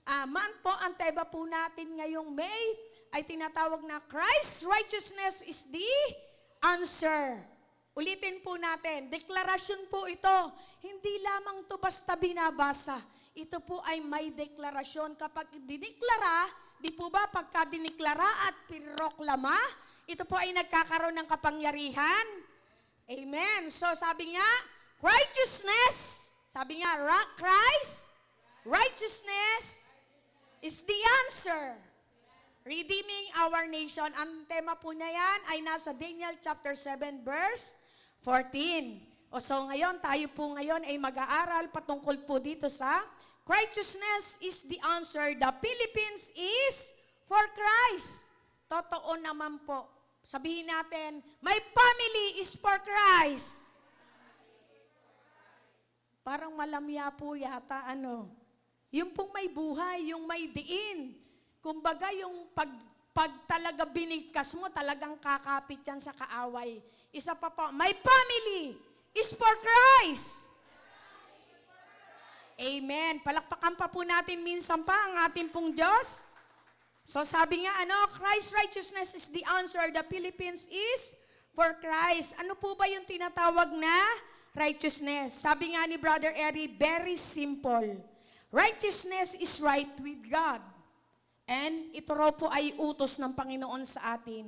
month po, ang tema po natin ngayong May ay tinatawag na Christ's righteousness is the answer. Ulitin po natin, deklarasyon po ito. Hindi lamang to basta binabasa. Ito po ay may deklarasyon. Kapag diniklara, di po ba pagka diniklara at piroklama, ito po ay nagkakaroon ng kapangyarihan. Amen. So sabi nga, righteousness, sabi nga, Christ, righteousness is the answer. Redeeming our nation. Ang tema po niya yan ay nasa Daniel chapter 7 verse 14. So ngayon, tayo po ngayon ay mag-aaral patungkol po dito sa righteousness is the answer. The Philippines is for Christ. Totoo naman po. Sabihin natin, my family is for Christ. Parang malamya po yata, yung pong may buhay, yung may diin. Kumbaga yung pag talaga binigkas mo, talagang kakapit yan sa kaaway. Isa pa po, my family is for Christ. Amen. Palakpakan pa po natin minsan pa ang ating pong Diyos. So sabi nga, Christ's righteousness is the answer. The Philippines is for Christ. Ano po ba yung tinatawag na righteousness? Sabi nga ni Brother Eri, very simple. Righteousness is right with God. And ito raw po ay utos ng Panginoon sa atin.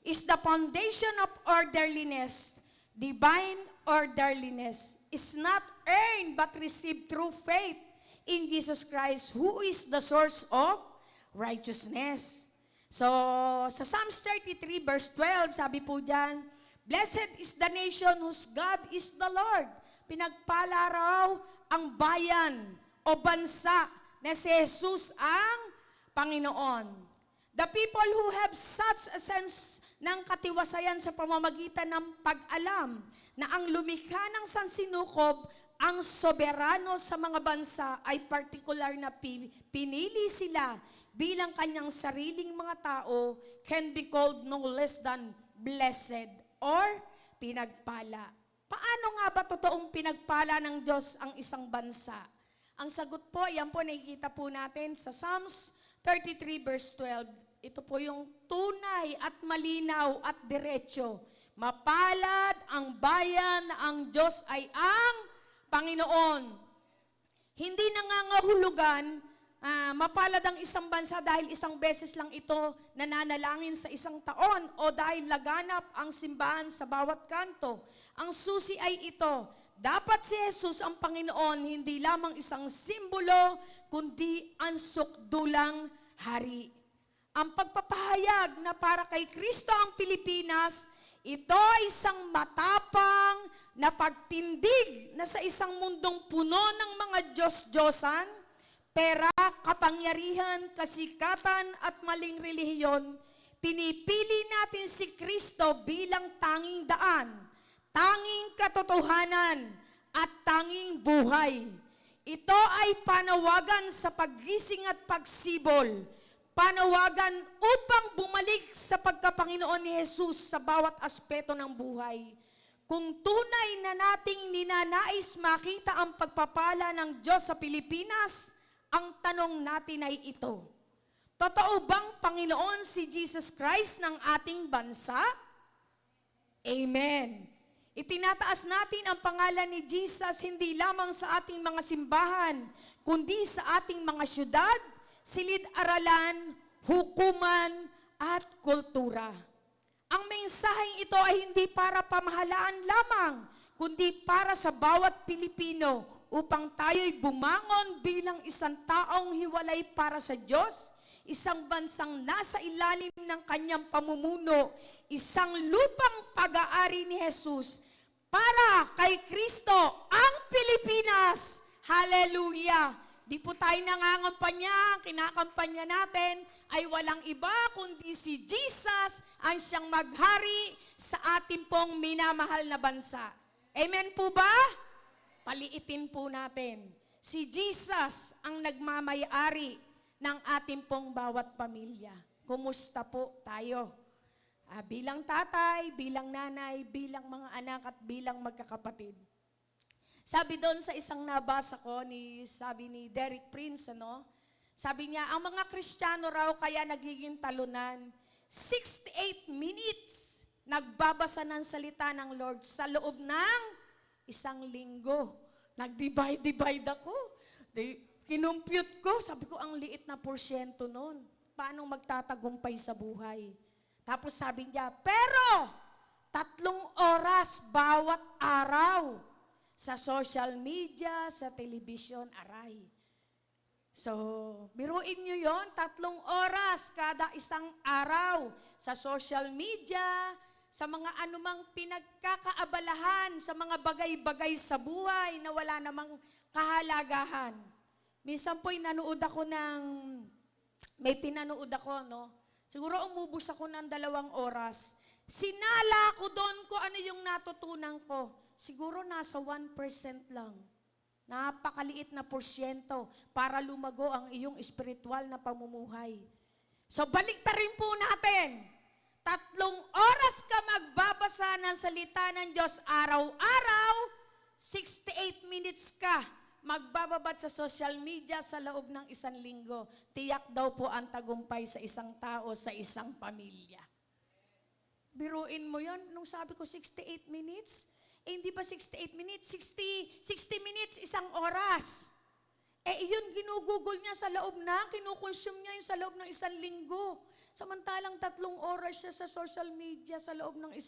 Is the foundation of orderliness. Divine orderliness is not earned but received through faith in Jesus Christ, who is the source of righteousness. So, sa Psalms 33 verse 12, sabi po dyan, blessed is the nation whose God is the Lord. Pinagpala raw ang bayan o bansa na si Jesus ang Panginoon. The people who have such a sense ng katiwasayan sa pamamagitan ng pag-alam na ang lumikha ng sansinukob, ang soberano sa mga bansa ay partikular na pinili sila bilang kanyang sariling mga tao can be called no less than blessed or pinagpala. Paano nga ba totoong pinagpala ng Diyos ang isang bansa? Ang sagot po, yan po nakikita po natin sa Psalms 33 verse 12, ito po yung tunay at malinaw at diretso. Mapalad ang bayan na ang Diyos ay ang Panginoon. Hindi nangangahulugan, mapalad ang isang bansa dahil isang beses lang ito nananalangin sa isang taon o dahil laganap ang simbahan sa bawat kanto. Ang susi ay ito, dapat si Jesus ang Panginoon, hindi lamang isang simbolo, kundi ang sukdulang hari. Ang pagpapahayag na para kay Kristo ang Pilipinas, ito ay isang matapang na pagtindig na sa isang mundong puno ng mga Diyos-Diyosan, pera, kapangyarihan, kasikatan at maling relihiyon, pinipili natin si Kristo bilang tanging daan, tanging katotohanan, at tanging buhay. Ito ay panawagan sa paggising at pagsibol, panawagan upang bumalik sa pagkapanginoon ni Jesus sa bawat aspeto ng buhay. Kung tunay na nating ninanais makita ang pagpapala ng Diyos sa Pilipinas, ang tanong natin ay ito, totoo bang Panginoon si Jesus Christ ng ating bansa? Amen. Itinataas natin ang pangalan ni Jesus hindi lamang sa ating mga simbahan, kundi sa ating mga syudad, silid-aralan, hukuman, at kultura. Ang mensaheng ito ay hindi para pamahalaan lamang, kundi para sa bawat Pilipino upang tayo'y bumangon bilang isang taong hiwalay para sa Diyos, isang bansang nasa ilalim ng kanyang pamumuno, isang lupang pag-aari ni Jesus para kay Kristo ang Pilipinas. Hallelujah! Di po tayo nangangampanya, kinakampanya natin ay walang iba kundi si Jesus ang siyang maghari sa ating pong minamahal na bansa. Amen po ba? Paliitin po natin. Si Jesus ang nagmamayari ng ating pong bawat pamilya. Kumusta po tayo? Bilang tatay, bilang nanay, bilang mga anak at bilang magkakapatid. Sabi doon sa isang nabasa ko, sabi ni Derek Prince, Sabi niya, ang mga Kristiyano raw kaya nagiging talunan, 68 minutes nagbabasa ng salita ng Lord sa loob ng isang linggo. Nag-divide ako. Kinumpute ko, sabi ko, ang liit na porsyento nun. Paano magtatagumpay sa buhay? Tapos sabi niya, pero 3 oras bawat araw sa social media, sa television, aray. So, biruin nyo yon, 3 oras kada isang araw sa social media, sa mga anumang pinagkakaabalahan, sa mga bagay-bagay sa buhay na wala namang kahalagahan. Minsan po'y nanood ako may pinanood ako, no? Siguro umubos ako ng 2 oras. Sinala ko doon kung ano yung natutunan ko. Siguro nasa 1% lang. Napakaliit na porsyento para lumago ang iyong espiritual na pamumuhay. So balik ta rin po natin. 3 oras ka magbabasa ng salita ng Diyos araw-araw, 68 minutes ka magbababad sa social media sa loob ng 1 linggo. Tiyak daw po ang tagumpay sa isang tao, sa isang pamilya. Biruin mo yon, nung sabi ko 68 minutes, hindi ba 68 minutes? 60 minutes, 1 oras. Yun ginugugol niya sa loob kinukonsume niya yung sa loob ng 1 linggo. Samantalang 3 oras siya sa social media sa loob ng 1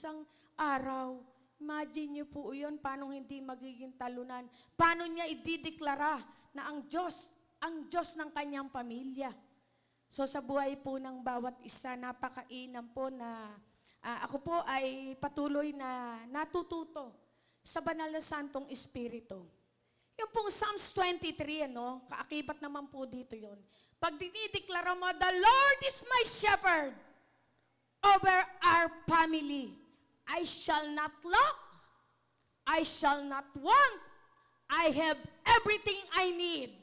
araw. Imagine niyo po yun, paano hindi magiging talunan. Paano niya idideklara na ang Diyos ng kanyang pamilya. So sa buhay po ng bawat isa, napakainam po na ako po ay patuloy na natututo sa banal na Santong Espiritu. Yung pong Psalms 23, kaakibat naman po dito yun. Pag dinideklara mo, the Lord is my shepherd over our family. I shall not lack. I shall not want. I have everything I need.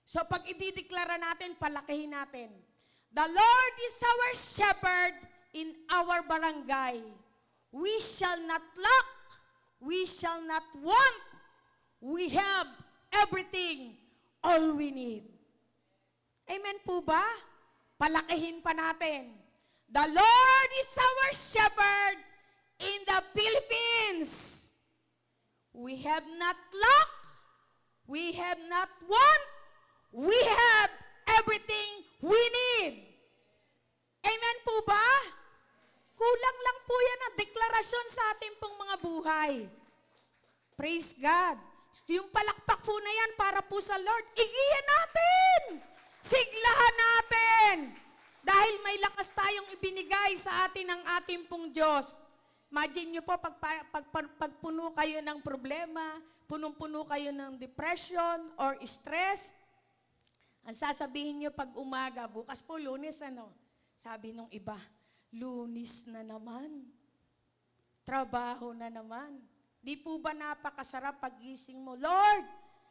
So pag idideklara natin, palakihin natin. The Lord is our shepherd in our barangay. We shall not lack. We shall not want. We have everything, all we need. Amen po ba? Palakihin pa natin. The Lord is our shepherd in the Philippines. We have not lack. We have not want. We have everything we need. Amen po ba? Kulang lang po yan ang deklarasyon sa ating pong mga buhay. Praise God. Yung palakpak po na yan para po sa Lord, igiyan natin. Siglahan natin. Dahil may lakas tayong ibinigay sa atin ng ating pong Diyos. Imagine nyo po, pagpuno kayo ng problema, punong-puno kayo ng depression or stress, ang sasabihin nyo pag umaga, bukas po Lunes, sabi nung iba, Lunes na naman. Trabaho na naman. Di po ba napakasarap pagising mo? Lord,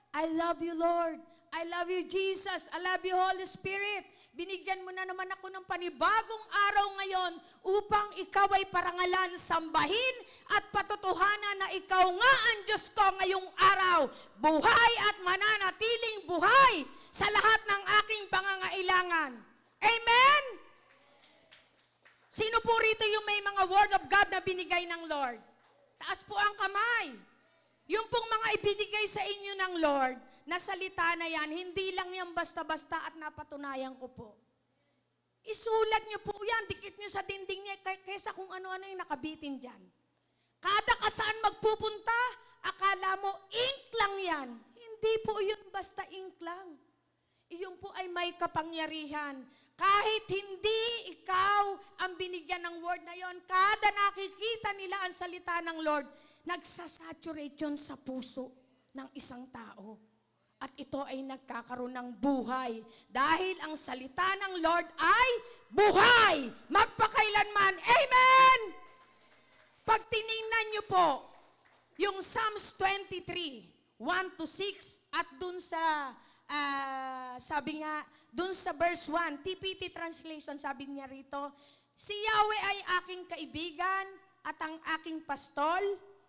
I love you, Lord. I love you, Jesus. I love you, Holy Spirit. Binigyan mo na naman ako ng panibagong araw ngayon upang ikaw ay parangalan, sambahin at patutuhanan na ikaw nga ang Diyos ko ngayong araw. Buhay at mananatiling buhay sa lahat ng aking pangangailangan. Amen? Sino po rito yung may mga word of God na binigay ng Lord? Taas po ang kamay. Yung pong mga ibinigay sa inyo ng Lord, na salita na yan, hindi lang yan basta-basta at napatunayan ko po. Isulat nyo po yan, dikit nyo sa dinding niya, kaysa kung ano-ano yung nakabitin dyan. Kada kasaan magpupunta, akala mo, ink lang yan. Hindi po yun basta ink lang. Iyon po ay may kapangyarihan. Kahit hindi ikaw ang binigyan ng word na yon, kada nakikita nila ang salita ng Lord, nagsasaturate yun sa puso ng isang tao. At ito ay nagkakaroon ng buhay. Dahil ang salita ng Lord ay buhay! Magpakailanman. Amen! Pag tiningnan niyo po, yung Psalms 23, 1-6, at dun sa, sabi nga, dun sa verse 1, TPT translation, sabi niya rito, si Yahweh ay aking kaibigan at ang aking pastol,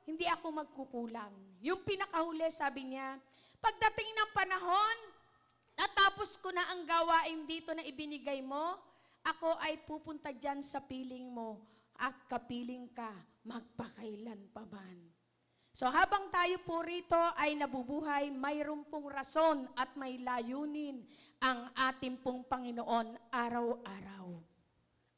hindi ako magkukulang. Yung pinakahuli, sabi niya, pagdating ng panahon natapos ko na ang gawain dito na ibinigay mo, ako ay pupunta dyan sa piling mo at kapiling ka magpakailan pa man. So habang tayo po rito ay nabubuhay, mayroon pong rason at may layunin ang ating pong Panginoon araw-araw.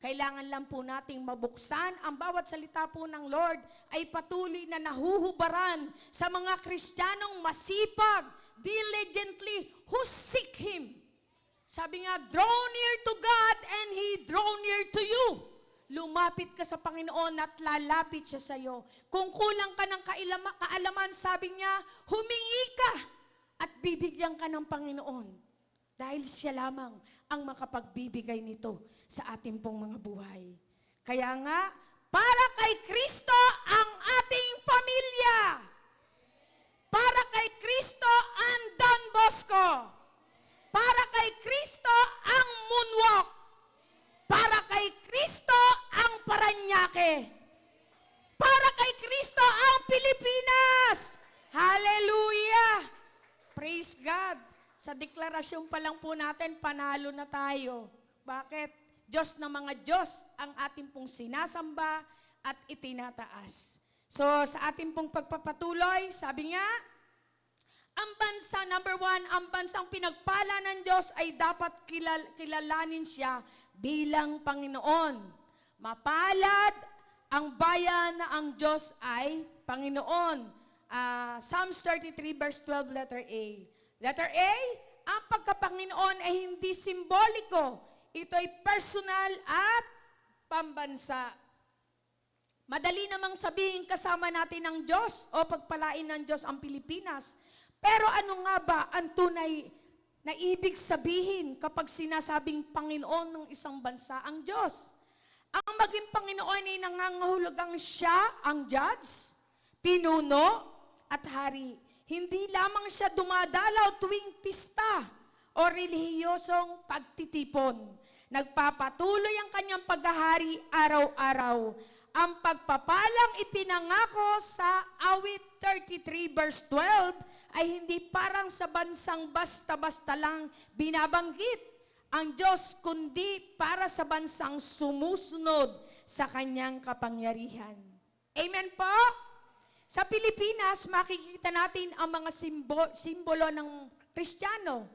Kailangan lang po nating mabuksan ang bawat salita po ng Lord ay patuloy na nahuhubaran sa mga Kristiyanong masipag, diligently, who seek Him. Sabi nga, draw near to God and He draw near to you. Lumapit ka sa Panginoon at lalapit siya sa iyo. Kung kulang ka ng kaalaman, sabi niya, humingi ka at bibigyan ka ng Panginoon. Dahil siya lamang ang makapagbibigay nito sa ating pong mga buhay. Kaya nga, para kay Kristo ang ating pamilya. Para kay Kristo ang Don Bosco. Para kay Kristo ang moonwalk. Para kay Kristo ang Paranaque. Para kay Kristo ang Pilipinas. Hallelujah! Praise God! Sa deklarasyon pa lang po natin, panalo na tayo. Bakit? Diyos na mga Diyos ang ating pong sinasamba at itinataas. So, sa ating pong pagpapatuloy, sabi nga, ang bansa, number 1, ang bansang pinagpala ng Diyos ay dapat kilalanin siya bilang Panginoon. Mapalad ang bayan na ang Diyos ay Panginoon. Psalms 33 verse 12, letter A. Letter A, ang pagkapanginoon ay hindi simboliko. Ito ay personal at pambansa. Madali namang sabihin kasama natin ng Diyos o pagpalain ng Diyos ang Pilipinas. Pero ano nga ba ang tunay na ibig sabihin kapag sinasabing Panginoon ng isang bansa ang Diyos? Ang maging Panginoon ay nangangahulugang siya ang judge, pinuno, at hari. Hindi lamang siya dumadalaw tuwing pista o relihiyosong pagtitipon. Nagpapatuloy ang kanyang paghahari araw-araw. Ang pagpapalang ipinangako sa awit 33 verse 12 ay hindi parang sa bansang basta-basta lang binabanggit ang Diyos, kundi para sa bansang sumusunod sa kanyang kapangyarihan. Amen po? Sa Pilipinas, makikita natin ang mga simbolo ng Kristiyano.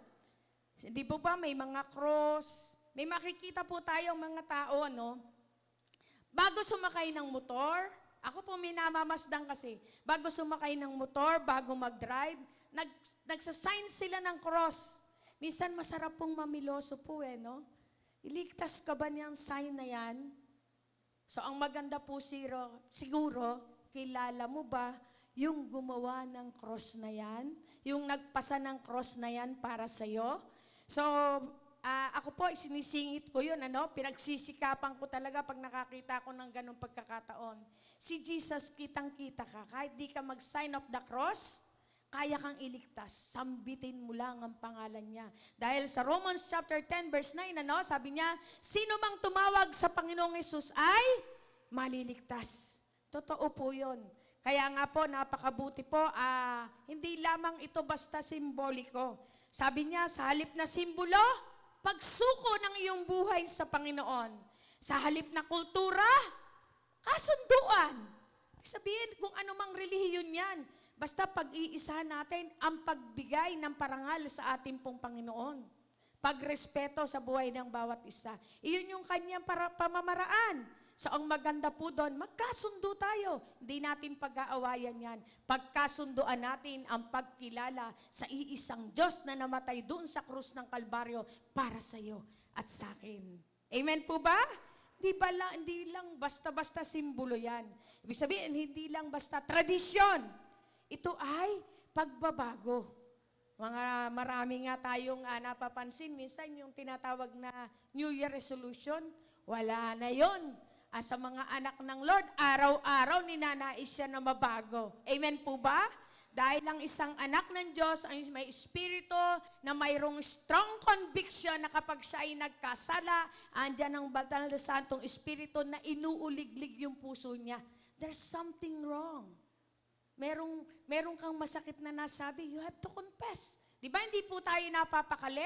Hindi po ba may mga cross? May makikita po tayong mga tao, ano? Bago sumakay ng motor, ako po minamamasdan kasi, bago sumakay ng motor, bago mag-drive, nagsasign sila ng cross. Minsan masarap pong mamiloso po no? Iligtas ka ba niyang sign na yan? So ang maganda po siguro, kilala mo ba yung gumawa ng cross na yan? Yung nagpasa ng cross na yan para sa'yo? So, ako po, sinisingit ko yun, pinagsisikapan ko talaga pag nakakita ko ng ganong pagkakataon. Si Jesus, kitang-kita ka. Kahit di ka mag-sign of the cross, kaya kang iligtas. Sambitin mo lang ang pangalan niya. Dahil sa Romans chapter 10, verse 9, sabi niya, sino mang tumawag sa Panginoong Hesus ay maliligtas. Totoo po yun. Kaya nga po, napakabuti po, hindi lamang ito basta simboliko. Sabi niya, sa halip na simbolo, pagsuko ng iyong buhay sa Panginoon. Sa halip na kultura, kasunduan. Sabihin kung anumang relihiyon yan. Basta pag-iisa natin ang pagbigay ng parangal sa ating pong Panginoon. Pagrespeto sa buhay ng bawat isa. Iyon yung kanyang pamamaraan. So ang maganda po doon, magkasundo tayo. Hindi natin pag-aawayan yan. Pagkasunduan natin ang pagkilala sa iisang Diyos na namatay doon sa krus ng Kalbaryo para sa iyo at sa akin. Amen po ba? Hindi lang basta-basta simbolo yan. Ibig sabihin, hindi lang basta tradisyon. Ito ay pagbabago. Marami nga tayong napapansin, minsan yung tinatawag na New Year resolution, wala na yon. Sa mga anak ng Lord, araw-araw ninanais siya na mabago. Amen po ba? Dahil ang isang anak ng Diyos ay may espiritu na mayroong strong conviction na kapag siya ay nagkasala, andyan ang banal na santong espiritu na inuuliglig yung puso niya. There's something wrong. Merong kang masakit na nasabi, you have to confess. Di ba hindi po tayo napapakali?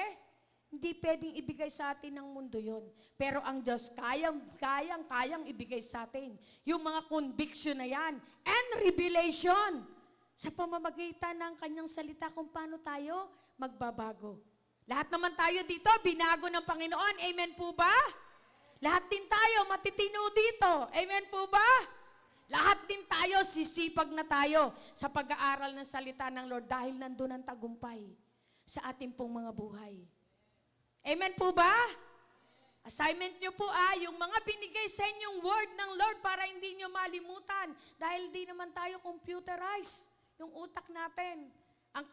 Hindi pwedeng ibigay sa atin ng mundo yon. Pero ang Diyos, kayang ibigay sa atin. Yung mga conviction na yan and revelation sa pamamagitan ng kanyang salita kung paano tayo magbabago. Lahat naman tayo dito, binago ng Panginoon. Amen po ba? Lahat din tayo, matitino dito. Amen po ba? Lahat din tayo, sisipag na tayo sa pag-aaral ng salita ng Lord dahil nandun ang tagumpay sa ating pong mga buhay. Amen po ba? Assignment nyo po yung mga binigay sa inyong word ng Lord para hindi nyo malimutan dahil di naman tayo computerized yung utak natin. Ang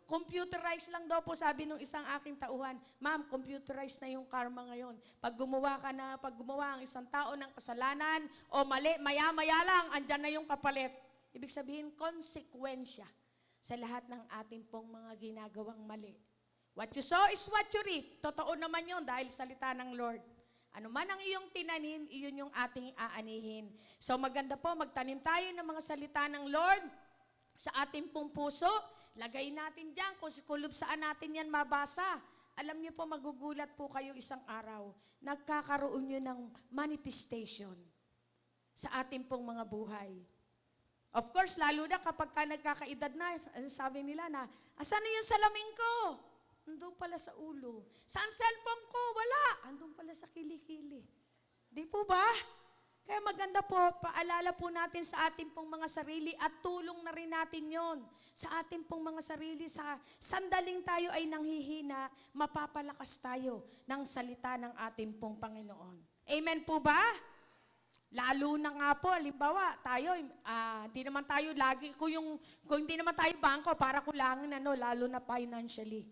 computerized lang daw po sabi nung isang aking tauhan, ma'am, computerized na yung karma ngayon. Pag gumawa ang isang tao ng kasalanan o mali, maya-maya lang, andyan na yung kapalit. Ibig sabihin, konsekwensya sa lahat ng ating pong mga ginagawang mali. What you sow is what you reap. Totoo naman yun dahil salita ng Lord. Ano man ang iyong tinanim, iyon yung ating aanihin. So maganda po, magtanim tayo ng mga salita ng Lord sa ating pong puso. Lagay natin dyan kung saan natin yan mabasa. Alam niyo po, magugulat po kayo isang araw. Nagkakaroon nyo ng manifestation sa ating pong mga buhay. Of course, lalo na kapag nagkakaedad na, sabi nila na, asan na yung salamin ko? Andun pala sa ulo. Saan cellphone ko? Wala. Andun pala sa kilikili. Di po ba? Kaya maganda po, paalala po natin sa ating pong mga sarili at tulong na rin natin yon sa ating pong mga sarili. Sa sandaling tayo ay nanghihina, mapapalakas tayo ng salita ng ating pong Panginoon. Amen po ba? Lalo na nga po, halimbawa, tayo, hindi naman tayo lagi, kung hindi naman tayo bangko, para kulangin, lalo na financially.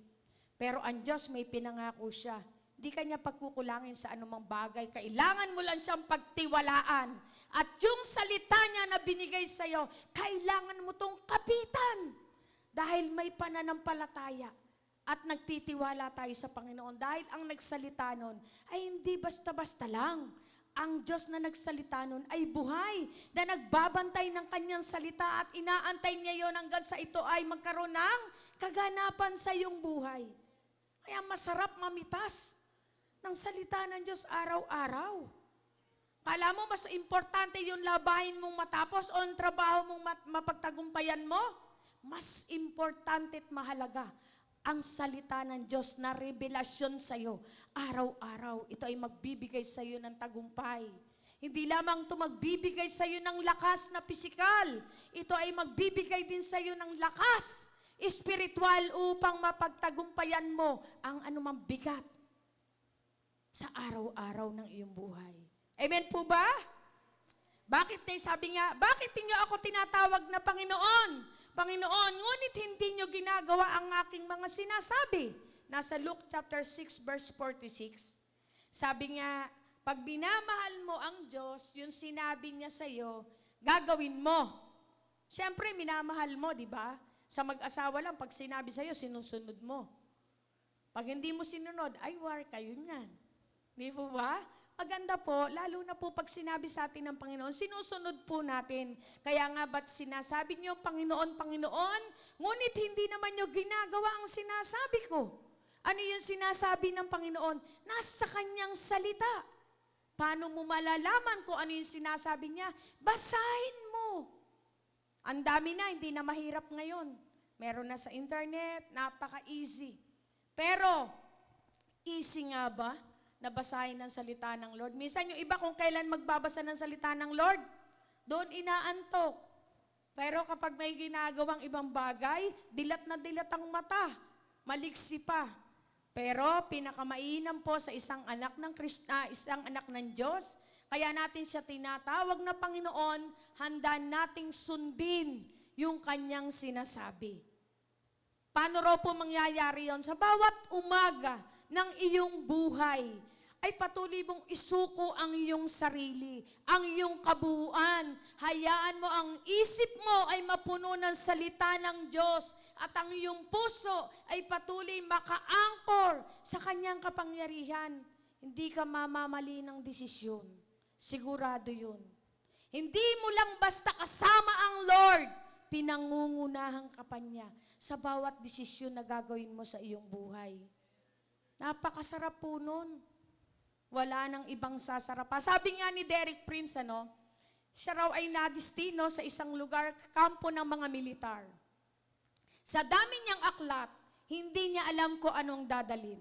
Pero ang Diyos may pinangako siya. Di kanya pagkukulangin sa anumang bagay. Kailangan mo lang siyang pagtiwalaan. At yung salita niya na binigay sa'yo, kailangan mo tong kapitan. Dahil may pananampalataya. At nagtitiwala tayo sa Panginoon. Dahil ang nagsalita nun ay hindi basta-basta lang. Ang Diyos na nagsalita nun ay buhay. Na nagbabantay ng kanyang salita at inaantay niya yon hanggang sa ito ay magkaroon ng kaganapan sa iyong buhay. Kaya masarap mamitas ng salita ng Diyos araw-araw. Kala mo mas importante yung labahin mong matapos o ang trabaho mong mapagtagumpayan mo? Mas importante at mahalaga ang salita ng Diyos na revelasyon sa iyo araw-araw. Ito ay magbibigay sa iyo ng tagumpay. Hindi lamang ito magbibigay sa iyo ng lakas na pisikal. Ito ay magbibigay din sa iyo ng lakas espiritual upang mapagtagumpayan mo ang anumang bigat sa araw-araw ng iyong buhay. Amen po ba? Bakit sabi nga, bakit niyo ako tinatawag na Panginoon? Panginoon, ngunit hindi niyo ginagawa ang aking mga sinasabi. Nasa Luke chapter 6 verse 46. Sabi nga, pag binamahal mo ang Diyos, yung sinabi niya sa iyo, gagawin mo. Siyempre, minamahal mo, di ba? Sa mag-asawa lang, pag sinabi sa'yo, sinusunod mo. Pag hindi mo sinunod, ay war kayo niyan. Di po ba? Maganda po, lalo na po pag sinabi sa atin ng Panginoon, sinusunod po natin. Kaya nga ba't sinasabi niyo, Panginoon, Panginoon, ngunit hindi naman niyo ginagawa ang sinasabi ko. Ano yung sinasabi ng Panginoon? Nasa kanyang salita. Paano mo malalaman kung ano yung sinasabi niya? Basahin mo. Ang dami na, hindi na mahirap ngayon. Meron na sa internet, napaka-easy. Pero, easy nga ba na basahin ng salita ng Lord? Minsan yung iba kung kailan magbabasa ng salita ng Lord, doon inaantok. Pero kapag may ginagawang ibang bagay, dilat na dilat ang mata, maliksi pa. Pero pinakamainam po sa isang anak ng Diyos, kaya natin siya tinatawag na Panginoon, handa nating sundin yung kanyang sinasabi. Paano raw po mangyayari yon? Sa bawat umaga ng iyong buhay, ay patuloy mong isuko ang iyong sarili, ang iyong kabuuan. Hayaan mo ang isip mo ay mapuno ng salita ng Diyos at ang iyong puso ay patuloy maka-anchor sa kanyang kapangyarihan. Hindi ka mamamali ng desisyon. Sigurado yun. Hindi mo lang basta kasama ang Lord, pinangungunahan ka pa niya. sa bawat desisyon na gagawin mo sa iyong buhay. Napakasarap po nun. Wala nang ibang sasarap pa. Sabi nga ni Derek Prince, siya raw ay nadistino sa isang lugar, kampo ng mga militar. Sa dami niyang aklat, hindi niya alam kung anong dadalin.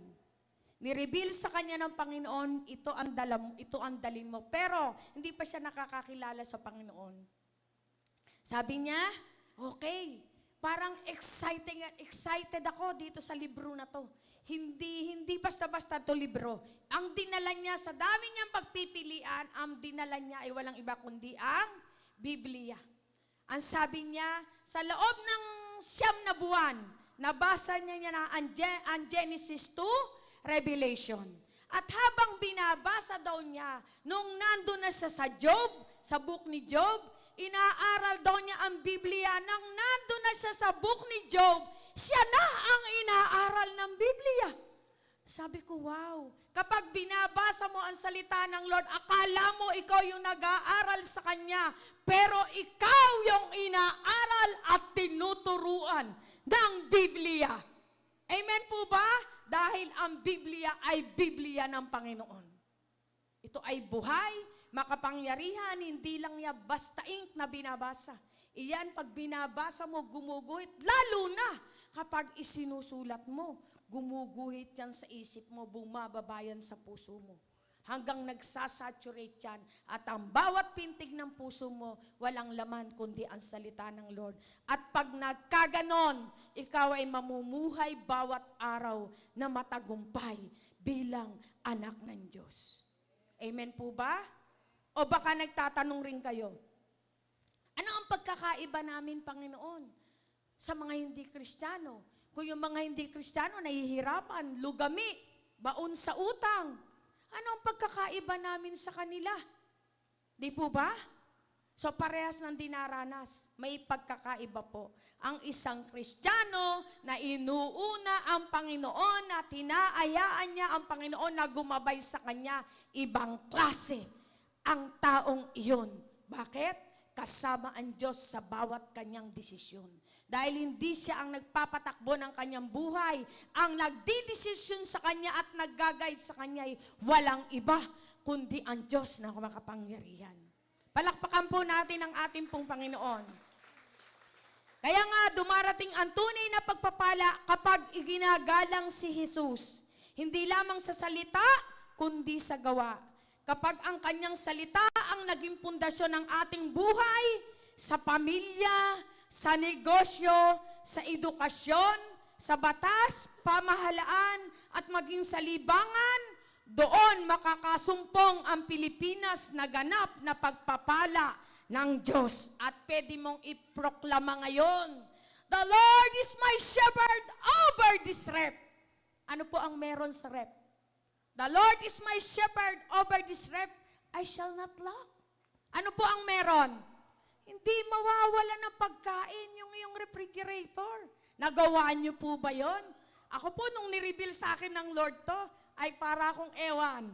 Nireveal sa kanya ng Panginoon, ito ang dalin mo. Pero, hindi pa siya nakakakilala sa Panginoon. Sabi niya, okay, parang excited ako dito sa libro na to. Hindi basta-basta to libro. Ang dinala niya, sa dami niyang pagpipilian, ang dinala niya ay walang iba kundi ang Biblia. Ang sabi niya, sa loob ng 9 na buwan, nabasa niya na ang Genesis to Revelation. At habang binabasa daw niya, nung nandun na siya sa Job, sa book ni Job, inaaral daw niya ang Biblia. Nang nandun na siya sa book ni Job, siya na ang inaaral ng Biblia. Sabi ko, wow. Kapag binabasa mo ang salita ng Lord, akala mo ikaw yung nag-aaral sa Kanya, pero ikaw yung inaaral at tinuturuan ng Biblia. Amen po ba? Dahil ang Biblia ay Biblia ng Panginoon. Ito ay buhay, makapangyarihan, hindi lang niya basta ink na binabasa. Iyan, pag binabasa mo, gumuguhit. Lalo na kapag isinusulat mo, gumuguhit yan sa isip mo, bumababayan sa puso mo. Hanggang nagsasaturate yan. At ang bawat pintig ng puso mo, walang laman kundi ang salita ng Lord. At pag nagkaganon, ikaw ay mamumuhay bawat araw na matagumpay bilang anak ng Diyos. Amen po ba? O baka nagtatanong rin kayo, ano ang pagkakaiba namin, Panginoon, sa mga hindi Kristiyano? Kung yung mga hindi Kristiyano nahihirapan, lugami, baon sa utang, ano ang pagkakaiba namin sa kanila? Di po ba? So parehas ng dinaranas, may pagkakaiba po. Ang isang Kristiyano na inuuna ang Panginoon at hinaayaan niya ang Panginoon na gumabay sa kanya, ibang klase ang taong iyon. Bakit? Kasama ang Diyos sa bawat kanyang desisyon. Dahil hindi siya ang nagpapatakbo ng kanyang buhay, ang nagdidesisyon sa kanya at nag-guide sa kanya ay walang iba, kundi ang Diyos na makapangyarihan. Palakpakan po natin ang ating pong Panginoon. Kaya nga, dumarating ang tunay na pagpapala kapag iginagalang si Jesus. Hindi lamang sa salita, kundi sa gawa. Kapag ang kanyang salita ang naging pundasyon ng ating buhay, sa pamilya, sa negosyo, sa edukasyon, sa batas, pamahalaan, at maging sa libangan, doon makakasumpong ang Pilipinas na ganap na pagpapala ng Diyos. At pwede mong iproklama ngayon, the Lord is my shepherd over this rep. Ano po ang meron sa rep? The Lord is my shepherd over this rep, I shall not lack. Ano po ang meron? Hindi mawawala ng pagkain yung iyong refrigerator. Nagawa niyo po ba yon? Ako po, nung nireveal sa akin ng Lord to, ay para akong ewan.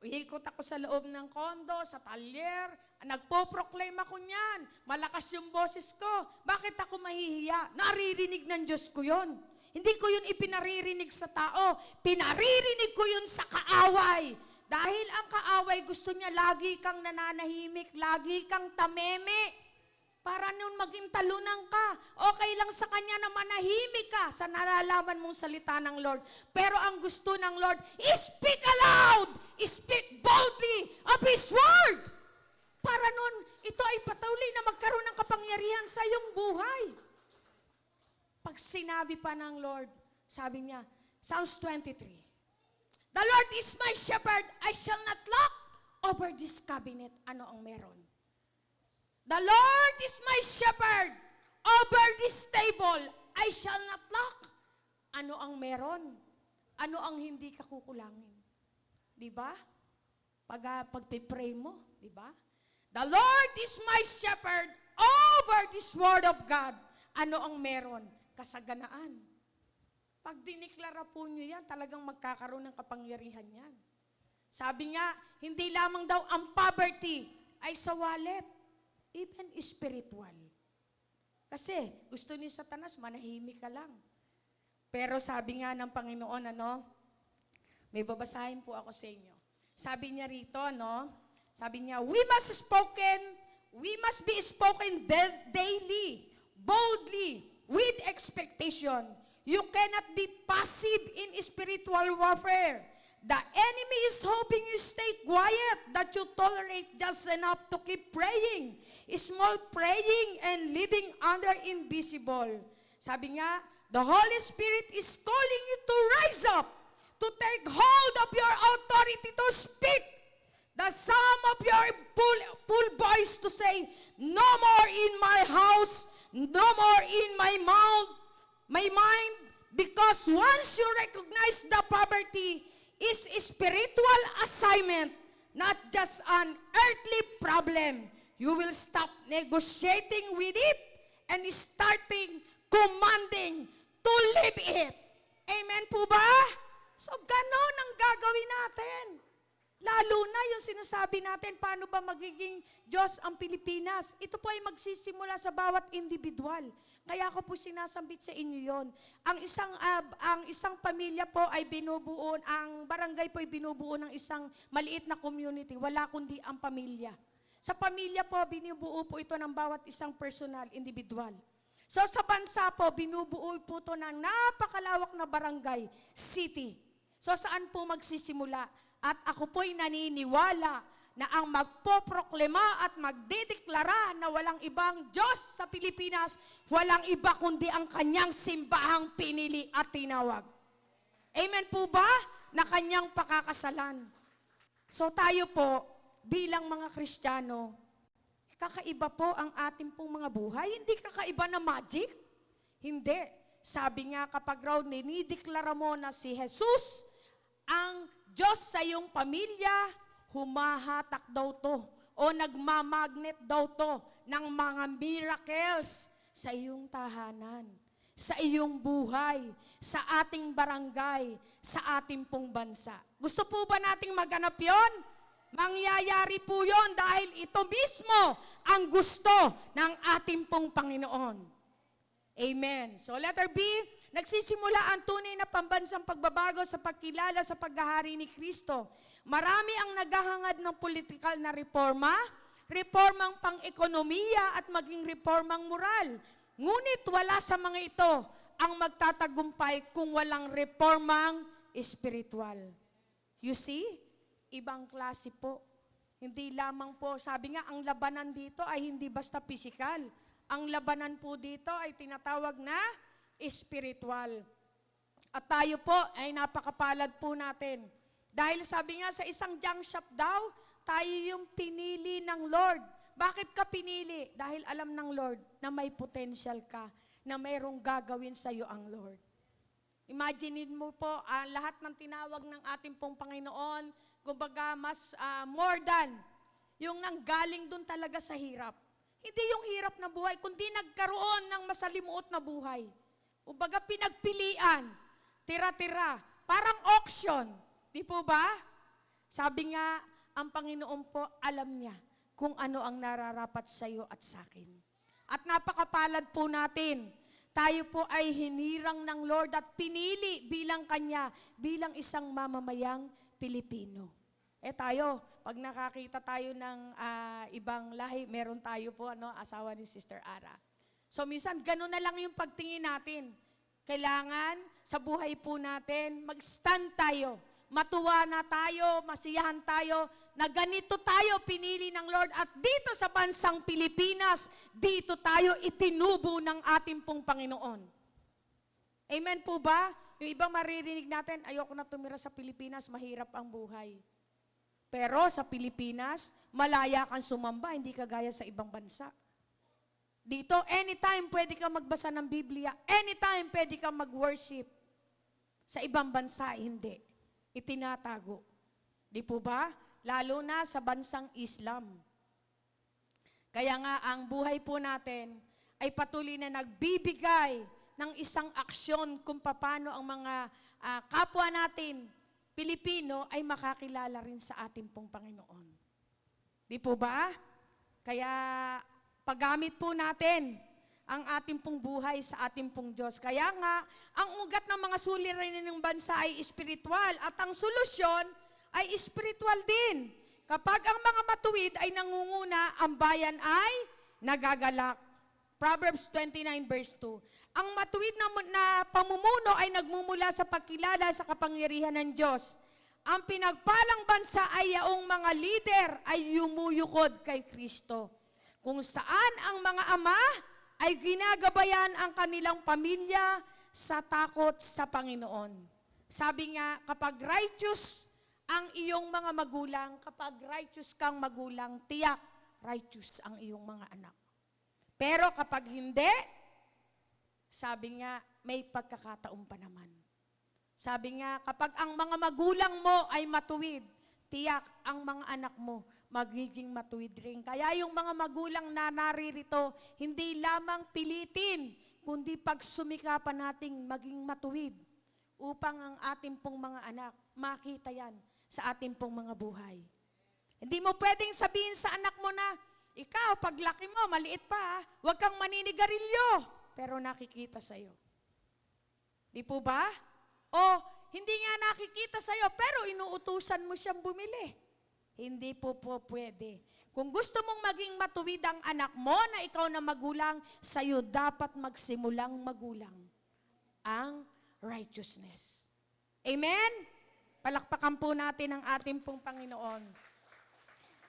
Ikot ako sa loob ng kondo, sa talyer, nagpo-proclaim ako niyan. Malakas yung boses ko. Bakit ako mahihiya? Naririnig ng Diyos ko yon. Hindi ko yun ipinaririnig sa tao. Pinaririnig ko yun sa kaaway. Dahil ang kaaway gusto niya lagi kang nananahimik, lagi kang tameme. Para nun maging talunan ka. Okay lang sa kanya na manahimik ka sa nalalaman mong salita ng Lord. Pero ang gusto ng Lord, speak aloud! Speak boldly of His word! Para nun, ito ay patuloy na magkaroon ng kapangyarihan sa iyong buhay. Pag sinabi pa ng Lord, sabi niya, Psalms 23, the Lord is my shepherd, I shall not lack. Over this cabinet, ano ang meron? The Lord is my shepherd, over this table, I shall not lack. Ano ang meron? Ano ang hindi ka kukulangin? Di ba? Pag-pray mo, di ba? The Lord is my shepherd, over this word of God. Ano ang meron? Kasaganaan. Pag diniklara po nyo yan, talagang magkakaroon ng kapangyarihan yan. Sabi nga, hindi lamang daw ang poverty ay sa wallet, even spiritual. Kasi gusto ni Satanas, manahimik ka lang. Pero sabi nga ng Panginoon, may babasahin po ako sa inyo. Sabi niya rito, sabi niya, we must be spoken daily, boldly, with expectation. You cannot be passive in spiritual warfare. The enemy is hoping you stay quiet, that you tolerate just enough to keep praying. Small praying and living under invisible. Sabi nga, the Holy Spirit is calling you to rise up, to take hold of your authority to speak. The sum of your full voice to say, no more in my house, no more in my mind, because once you recognize the poverty is a spiritual assignment, not just an earthly problem, you will stop negotiating with it and starting commanding to live it. Amen po ba? So, ganon ang gagawin natin. Lalo na yung sinasabi natin, paano ba magiging Diyos ang Pilipinas? Ito po ay magsisimula sa bawat individual. Kaya ako po sinasambit sa inyo yon. Ang isang pamilya po ay binubuo, ang barangay po ay binubuo ng isang maliit na community. Wala kundi ang pamilya. Sa pamilya po, binubuo po ito ng bawat isang personal, individual. So sa bansa po, binubuo po ito ng napakalawak na barangay, city. So saan po magsisimula? At ako po'y naniniwala na ang magpoproklema at magdedeklara na walang ibang Diyos sa Pilipinas, walang iba kundi ang kanyang simbahang pinili at tinawag. Amen po ba? Na kanyang pakakasalan. So tayo po, bilang mga Kristiyano, kakaiba po ang ating pong mga buhay. Hindi kakaiba na magic. Hindi. Sabi nga kapag raw dinideklara mo na si Jesus, ang Diyos sa iyong pamilya, humahatak daw to o nagmamagnet daw to ng mga miracles sa iyong tahanan, sa iyong buhay, sa ating barangay, sa ating pong bansa. Gusto po ba nating maganap yon? Mangyayari po yon dahil ito mismo ang gusto ng ating pong Panginoon. Amen. So letter B, nagsisimula ang tunay na pambansang pagbabago sa pagkilala sa paghahari ni Kristo. Marami ang naghahangad ng politikal na reforma, reformang pang-ekonomiya at maging reformang moral. Ngunit wala sa mga ito ang magtatagumpay kung walang reformang espiritual. You see? Ibang klase po. Hindi lamang po, sabi nga, ang labanan dito ay hindi basta pisikal. Ang labanan po dito ay tinatawag na spiritual. At tayo po ay napakapalad po natin. Dahil sabi nga sa isang junk shop daw, tayo yung pinili ng Lord. Bakit ka pinili? Dahil alam ng Lord na may potential ka, na mayroong gagawin sa iyo ang Lord. Imagine mo po, lahat ng tinawag ng ating pong Panginoon, kumbaga mas more than, yung nanggaling dun talaga sa hirap. Hindi yung hirap na buhay, kundi nagkaroon ng masalimuot na buhay. Kumbaga pinagpilian, tira-tira, parang auction. Di po ba? Sabi nga, ang Panginoon po alam niya kung ano ang nararapat sa iyo at sa akin. At napakapalad po natin. Tayo po ay hinirang ng Lord at pinili bilang Kanya, bilang isang mamamayang Pilipino. Tayo, pag nakakita tayo ng ibang lahi, meron tayo po, asawa ni Sister Ara. So minsan, gano'n na lang yung pagtingin natin. Kailangan, sa buhay po natin, mag-stand tayo. Matuwa na tayo, masiyahan tayo, na ganito tayo pinili ng Lord. At dito sa bansang Pilipinas, dito tayo itinubo ng ating pong Panginoon. Amen po ba? Yung ibang maririnig natin, ayoko na tumira sa Pilipinas, mahirap ang buhay. Pero sa Pilipinas, malaya kang sumamba, hindi kagaya sa ibang bansa. Dito, anytime pwede kang magbasa ng Biblia, anytime pwede kang mag-worship. Sa ibang bansa, hindi. Itinatago. Di po ba? Lalo na sa bansang Islam. Kaya nga, ang buhay po natin ay patuloy na nagbibigay ng isang aksyon kung paano ang mga kapwa natin, Pilipino, ay makakilala rin sa ating pong Panginoon. Di po ba? Kaya paggamit po natin ang ating pong buhay sa ating pong Diyos. Kaya nga, ang ugat ng mga suliranin ng bansa ay espiritual at ang solusyon ay espiritual din. Kapag ang mga matuwid ay nangunguna, ang bayan ay nagagalak. Proverbs 29 verse 2. Ang matuwid na pamumuno ay nagmumula sa pagkilala sa kapangyarihan ng Diyos. Ang pinagpalang bansa ay yaong mga leader ay yumuyukod kay Kristo. Kung saan ang mga ama ay ginagabayan ang kanilang pamilya sa takot sa Panginoon. Sabi nga, kapag righteous ang iyong mga magulang, kapag righteous kang magulang, tiyak, righteous ang iyong mga anak. Pero kapag hindi, sabi nga, may pagkakataon pa naman. Sabi nga, kapag ang mga magulang mo ay matuwid, tiyak ang mga anak mo magiging matuwid rin. Kaya yung mga magulang na naririto, hindi lamang pilitin, kundi pagsumikapan nating maging matuwid upang ang ating pong mga anak makita yan sa ating pong mga buhay. Hindi mo pwedeng sabihin sa anak mo na, ikaw, paglaki mo, maliit pa, huwag kang maninigarilyo, pero nakikita sa'yo. Di po ba? O, hindi nga nakikita sa'yo, pero inuutusan mo siyang bumili. Hindi po pwede. Kung gusto mong maging matuwid ang anak mo na ikaw na magulang, sa'yo dapat magsimulang magulang ang righteousness. Amen? Palakpakan po natin ang ating pong Panginoon.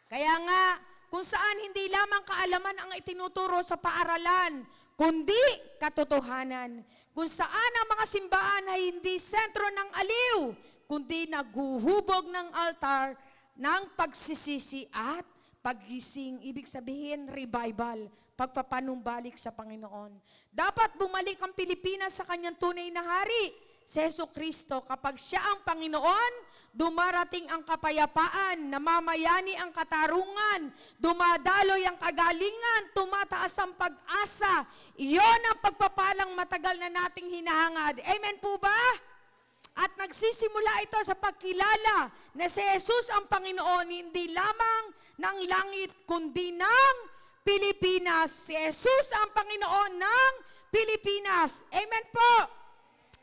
Kaya nga, kung saan hindi lamang kaalaman ang itinuturo sa paaralan, kundi katotohanan. Kung saan ang mga simbahan ay hindi sentro ng aliw, kundi naghuhubog ng altar ng pagsisisi at paggising. Ibig sabihin, revival, pagpapanumbalik sa Panginoon. Dapat bumalik ang Pilipinas sa kanyang tunay na hari, si Jesucristo. Kapag siya ang Panginoon, dumarating ang kapayapaan, namamayani ang katarungan, dumadaloy ang kagalingan, tumataas ang pag-asa. Iyon ang pagpapalang matagal na nating hinahangad. Amen po ba? At nagsisimula ito sa pagkilala na si Jesus ang Panginoon, hindi lamang ng langit, kundi ng Pilipinas. Si Jesus ang Panginoon ng Pilipinas. Amen po.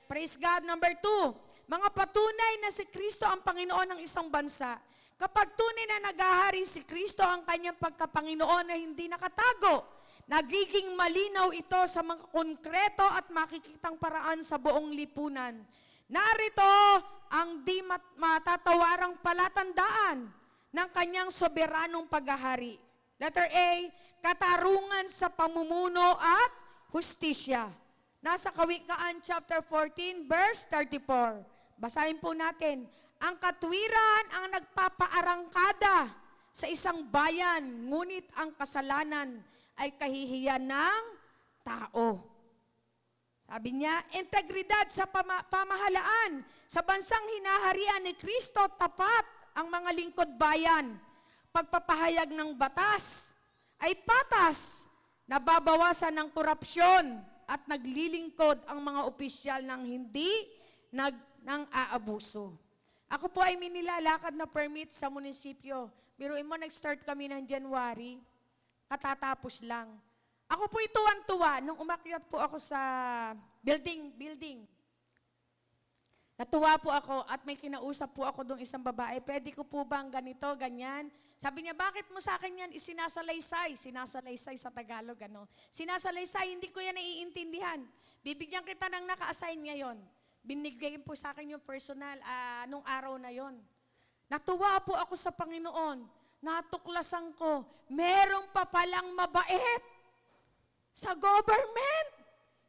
Praise God. Number 2, mga patunay na si Kristo ang Panginoon ng isang bansa. Kapag tunay na naghahari si Kristo ang kanyang pagkapanginoon na hindi nakatago, nagiging malinaw ito sa mga konkreto at makikitang paraan sa buong lipunan. Narito ang di matatawarang palatandaan ng kanyang soberanong paghahari. Letter A, katarungan sa pamumuno at hustisya. Nasa Kawikaan chapter 14, verse 34. Basahin po natin. Ang katwiran ang nagpapaarangkada sa isang bayan, ngunit ang kasalanan ay kahihiyan ng tao. Sabi niya, integridad sa pamahalaan. Sa bansang hinaharian ni Kristo, tapat ang mga lingkod bayan. Pagpapahayag ng batas ay patas, nababawasan ng korupsyon at naglilingkod ang mga opisyal ng hindi ng aabuso. Ako po ay minilalakad na permit sa munisipyo. Biruin mo, nag-start kami ng January, katatapos lang. Ako po'y tuwan-tuwa nung umakyat po ako sa building. Natuwa po ako at may kinausap po ako doong isang babae. Pwede ko po bang ganito, ganyan? Sabi niya, bakit mo sa akin yan isinasalaysay? Sinasalaysay sa Tagalog, ano? Sinasalaysay, hindi ko yan naiintindihan. Bibigyan kita ng naka-assign ngayon. Binigay po sa akin yung personal nung araw na yon. Natuwa po ako sa Panginoon. Natuklasan ko, meron pa palang mabait sa government.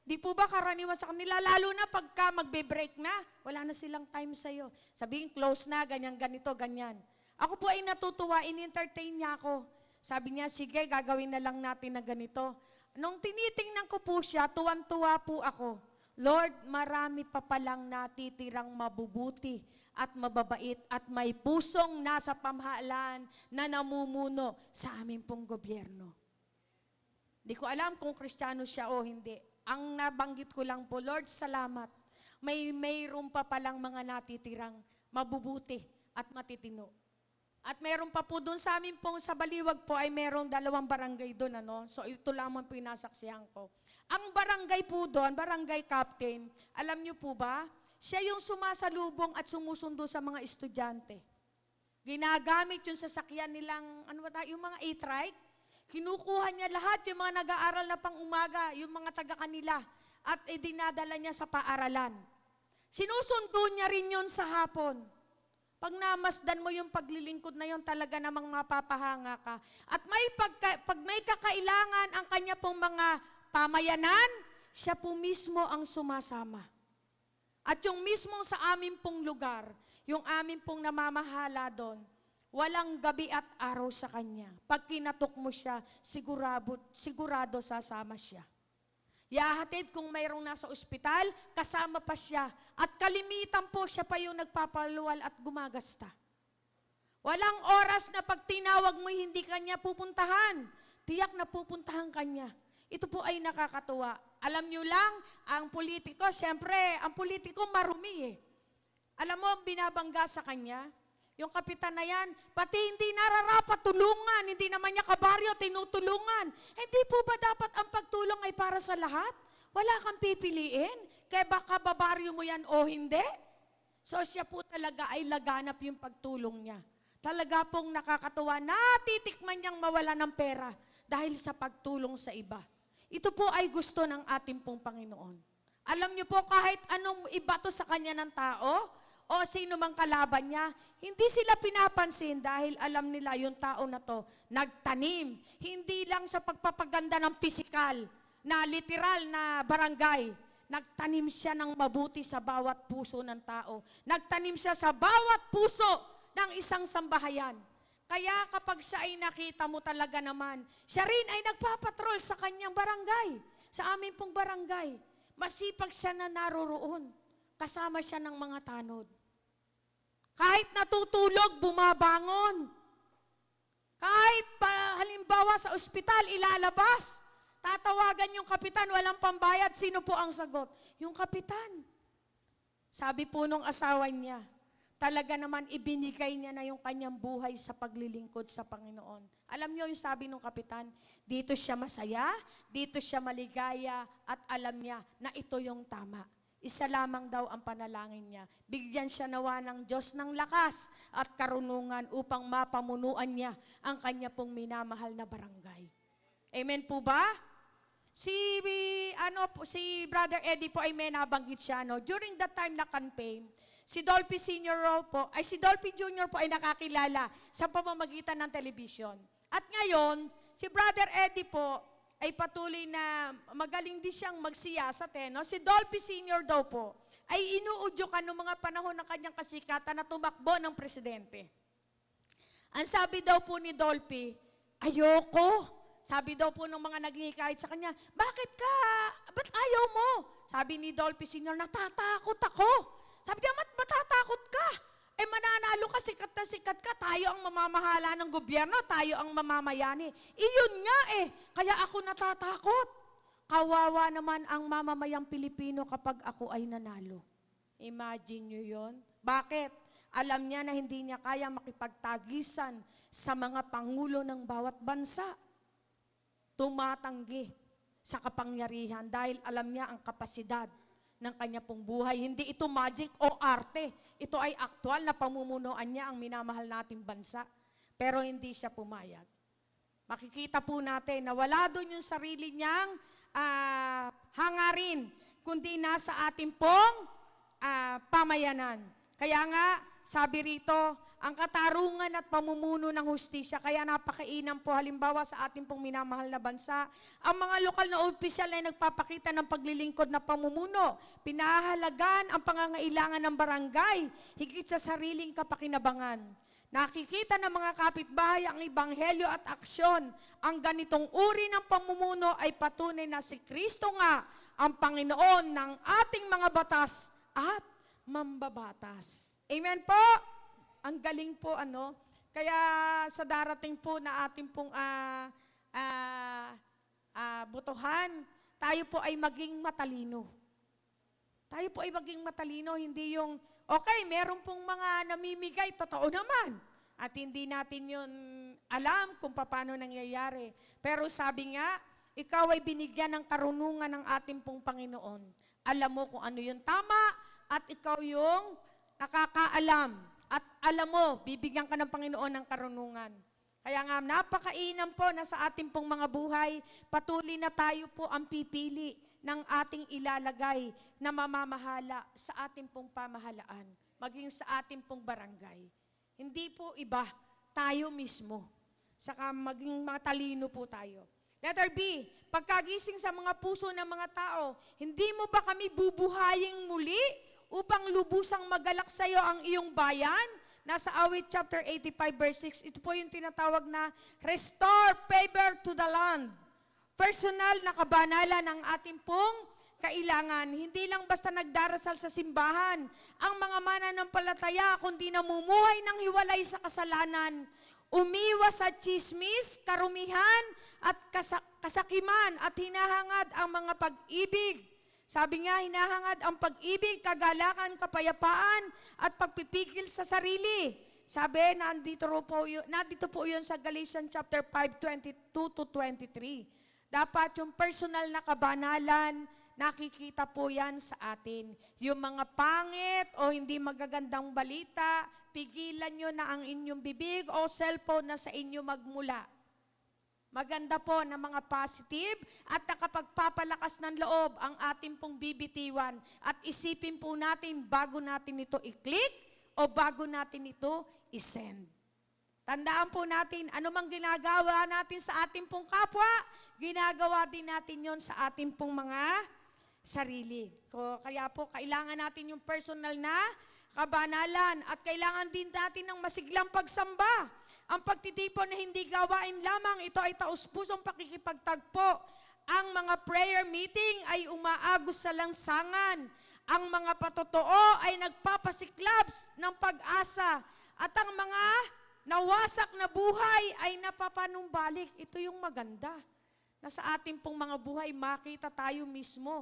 Di po ba karaniwan sa kanila, lalo na pagka magbe-break na, wala na silang time sa'yo. Sabihin, close na, ganyan, ganito, ganyan. Ako po ay natutuwa, in-entertain niya ako. Sabi niya, sige, gagawin na lang natin na ganito. Nung tinitingnan ko po siya, tuwan-tuwa po ako. Lord, marami pa palang natitirang mabubuti at mababait at may pusong nasa pamahalaan na namumuno sa aming pong gobyerno. Di ko alam kung Kristiyano siya o hindi. Ang nabanggit ko lang po, Lord, salamat. Mayroon pa palang mga natitirang mabubuti at matitino. At mayroon pa po doon sa amin pong sa Baliwag po ay mayroong 2 barangay doon, ano? So ito lamang po yung nasaksihan ko. Ang barangay po doon, barangay captain, alam niyo po ba, siya yung sumasalubong at sumusundo sa mga estudyante. Ginagamit yung sasakyan nilang, yung mga e-trike, kinukuha niya lahat yung mga nag-aaral na pang umaga, yung mga taga-kanila, at dinadala niya sa paaralan. Sinusundo niya rin yun sa hapon. Pag namasdan mo yung paglilingkod na yun, talaga namang mapapahanga ka. At pag may kakailangan ang kanya pong mga pamayanan, siya po mismo ang sumasama. At yung mismong sa amin pong lugar, yung amin pong namamahala doon, walang gabi at araw sa kanya. Pag kinatok mo siya, sigurado sasama siya. Yahatid kung mayroong nasa ospital, kasama pa siya. At kalimitan po siya pa yung nagpapaluwal at gumagasta. Walang oras na pag tinawag mo hindi kanya pupuntahan. Tiyak na pupuntahan kanya. Ito po ay nakakatuwa. Alam nyo lang, ang politiko, siyempre, ang politiko marumi eh. Alam mo, binabangga sa kanya, yung kapitan na yan, pati hindi nararapat tulungan, hindi naman niya kabaryo, tinutulungan. Hindi po ba dapat ang pagtulong ay para sa lahat? Wala kang pipiliin, kaya baka babaryo mo yan o hindi. So siya po talaga ay laganap yung pagtulong niya. Talaga pong nakakatuwa, natitikman niyang mawala ng pera dahil sa pagtulong sa iba. Ito po ay gusto ng ating pong Panginoon. Alam niyo po, kahit anong ibato sa kanya ng tao, o sino mang kalaban niya, hindi sila pinapansin dahil alam nila yung tao na to nagtanim. Hindi lang sa pagpapaganda ng pisikal, na literal na barangay. Nagtanim siya ng mabuti sa bawat puso ng tao. Nagtanim siya sa bawat puso ng isang sambahayan. Kaya kapag siya ay nakita mo talaga naman, siya rin ay nagpapatrol sa kanyang barangay, sa amin pong barangay. Masipag siya na naroroon. Kasama siya ng mga tanod. Kahit natutulog, bumabangon. Kahit halimbawa sa ospital, ilalabas. Tatawagan yung kapitan, walang pambayad. Sino po ang sagot? Yung kapitan. Sabi po nung asawa niya, talaga naman ibinigay niya na yung kanyang buhay sa paglilingkod sa Panginoon. Alam niyo yung sabi nung kapitan, dito siya masaya, dito siya maligaya, at alam niya na ito yung tama. Isa lamang daw ang panalangin niya. Bigyan siya nawa ng Diyos ng lakas at karunungan upang mapamunuan niya ang kanya pong minamahal na barangay. Amen po ba? Si Brother Eddie po ay may nabanggit siya, no? During that time na campaign, si Dolphy Jr. po ay nakakilala sa pamamagitan ng television. At ngayon, si Brother Eddie po ay patuloy na magaling din siyang magsiyasat no? Si Dolphy Sr. daw po ay inuudyokan noong mga panahon ng kanyang kasikatan na tumakbo ng presidente. Ang sabi daw po ni Dolphy, ayoko. Sabi daw po ng mga naghihikayat sa kanya, ba't ayaw mo? Sabi ni Dolphy Sr., natatakot ako. Sabi niya, matatakot ka? Mananalo ka, sikat ka, tayo ang mamamahala ng gobyerno, tayo ang mamamayani. Iyon nga kaya ako natatakot. Kawawa naman ang mamamayang Pilipino kapag ako ay nanalo. Imagine nyo yun. Bakit? Alam niya na hindi niya kaya makipagtagisan sa mga pangulo ng bawat bansa. Tumatanggi sa kapangyarihan dahil alam niya ang kapasidad ng kanya pong buhay. Hindi ito magic o arte. Ito ay aktual na pamumunuan niya ang minamahal nating bansa. Pero hindi siya pumayag. Makikita po natin na wala doon yung sarili niyang hangarin, kundi nasa ating pong pamayanan. Kaya nga, sabi rito, ang katarungan at pamumuno ng hustisya, kaya napakainam po halimbawa sa ating pong minamahal na bansa, ang mga lokal na opisyal ay nagpapakita ng paglilingkod na pamumuno, pinahalagan ang pangangailangan ng barangay, higit sa sariling kapakinabangan. Nakikita ng mga kapitbahay ang ebanghelyo at aksyon. Ang ganitong uri ng pamumuno ay patunay na si Kristo nga ang Panginoon ng ating mga batas at mambabatas. Amen po! Ang galing po, Kaya sa darating po na ating pong botohan, tayo po ay maging matalino. Tayo po ay maging matalino, hindi yung, okay, meron pong mga namimigay, totoo naman. At hindi natin yun alam kung paano nangyayari. Pero sabi nga, ikaw ay binigyan ng karunungan ng ating pong Panginoon. Alam mo kung ano yung tama at ikaw yung nakakaalam. At alam mo, bibigyan ka ng Panginoon ng karunungan. Kaya nga, napakainam po na sa ating pong mga buhay, patuloy na tayo po ang pipili ng ating ilalagay na mamamahala sa ating pong pamahalaan, maging sa ating pong barangay. Hindi po iba, tayo mismo. Saka maging matalino po tayo. Letter B, pagkagising sa mga puso ng mga tao, hindi mo ba kami bubuhayin muli upang lubusang magalak sa iyo ang iyong bayan? Nasa Awit chapter 85 verse 6, ito po yung tinatawag na restore favor to the land. Personal na kabanalan ng ating pong kailangan. Hindi lang basta nagdarasal sa simbahan ang mga mananampalataya, kundi namumuhay ng hiwalay sa kasalanan, umiwas sa chismis, karumihan at kasakiman at hinahangad ang mga pag-ibig. Sabi nga, hinahangad ang pag-ibig, kagalakan, kapayapaan, at pagpipigil sa sarili. Sabi, nandito po yun sa Galatians chapter 5, 22 to 23. Dapat yung personal na kabanalan, nakikita po yan sa atin. Yung mga pangit o hindi magagandang balita, pigilan nyo na ang inyong bibig o cellphone na sa inyo magmula. Maganda po na mga positive at nakapagpapalakas ng loob ang ating pong bibitiwan at isipin po natin bago natin ito i-click o bago natin ito i-send. Tandaan po natin, anumang ginagawa natin sa ating pong kapwa, ginagawa din natin yon sa ating pong mga sarili. Kaya po, kailangan natin yung personal na kabanalan at kailangan din natin ng masiglang pagsamba. Ang pagtitipon na hindi gawain lamang, ito ay taus-pusong pakikipagtagpo. Ang mga prayer meeting ay umaagos sa langsangan. Ang mga patotoo ay nagpapasiklabs ng pag-asa. At ang mga nawasak na buhay ay napapanumbalik. Ito yung maganda. Na sa ating pong mga buhay, makita tayo mismo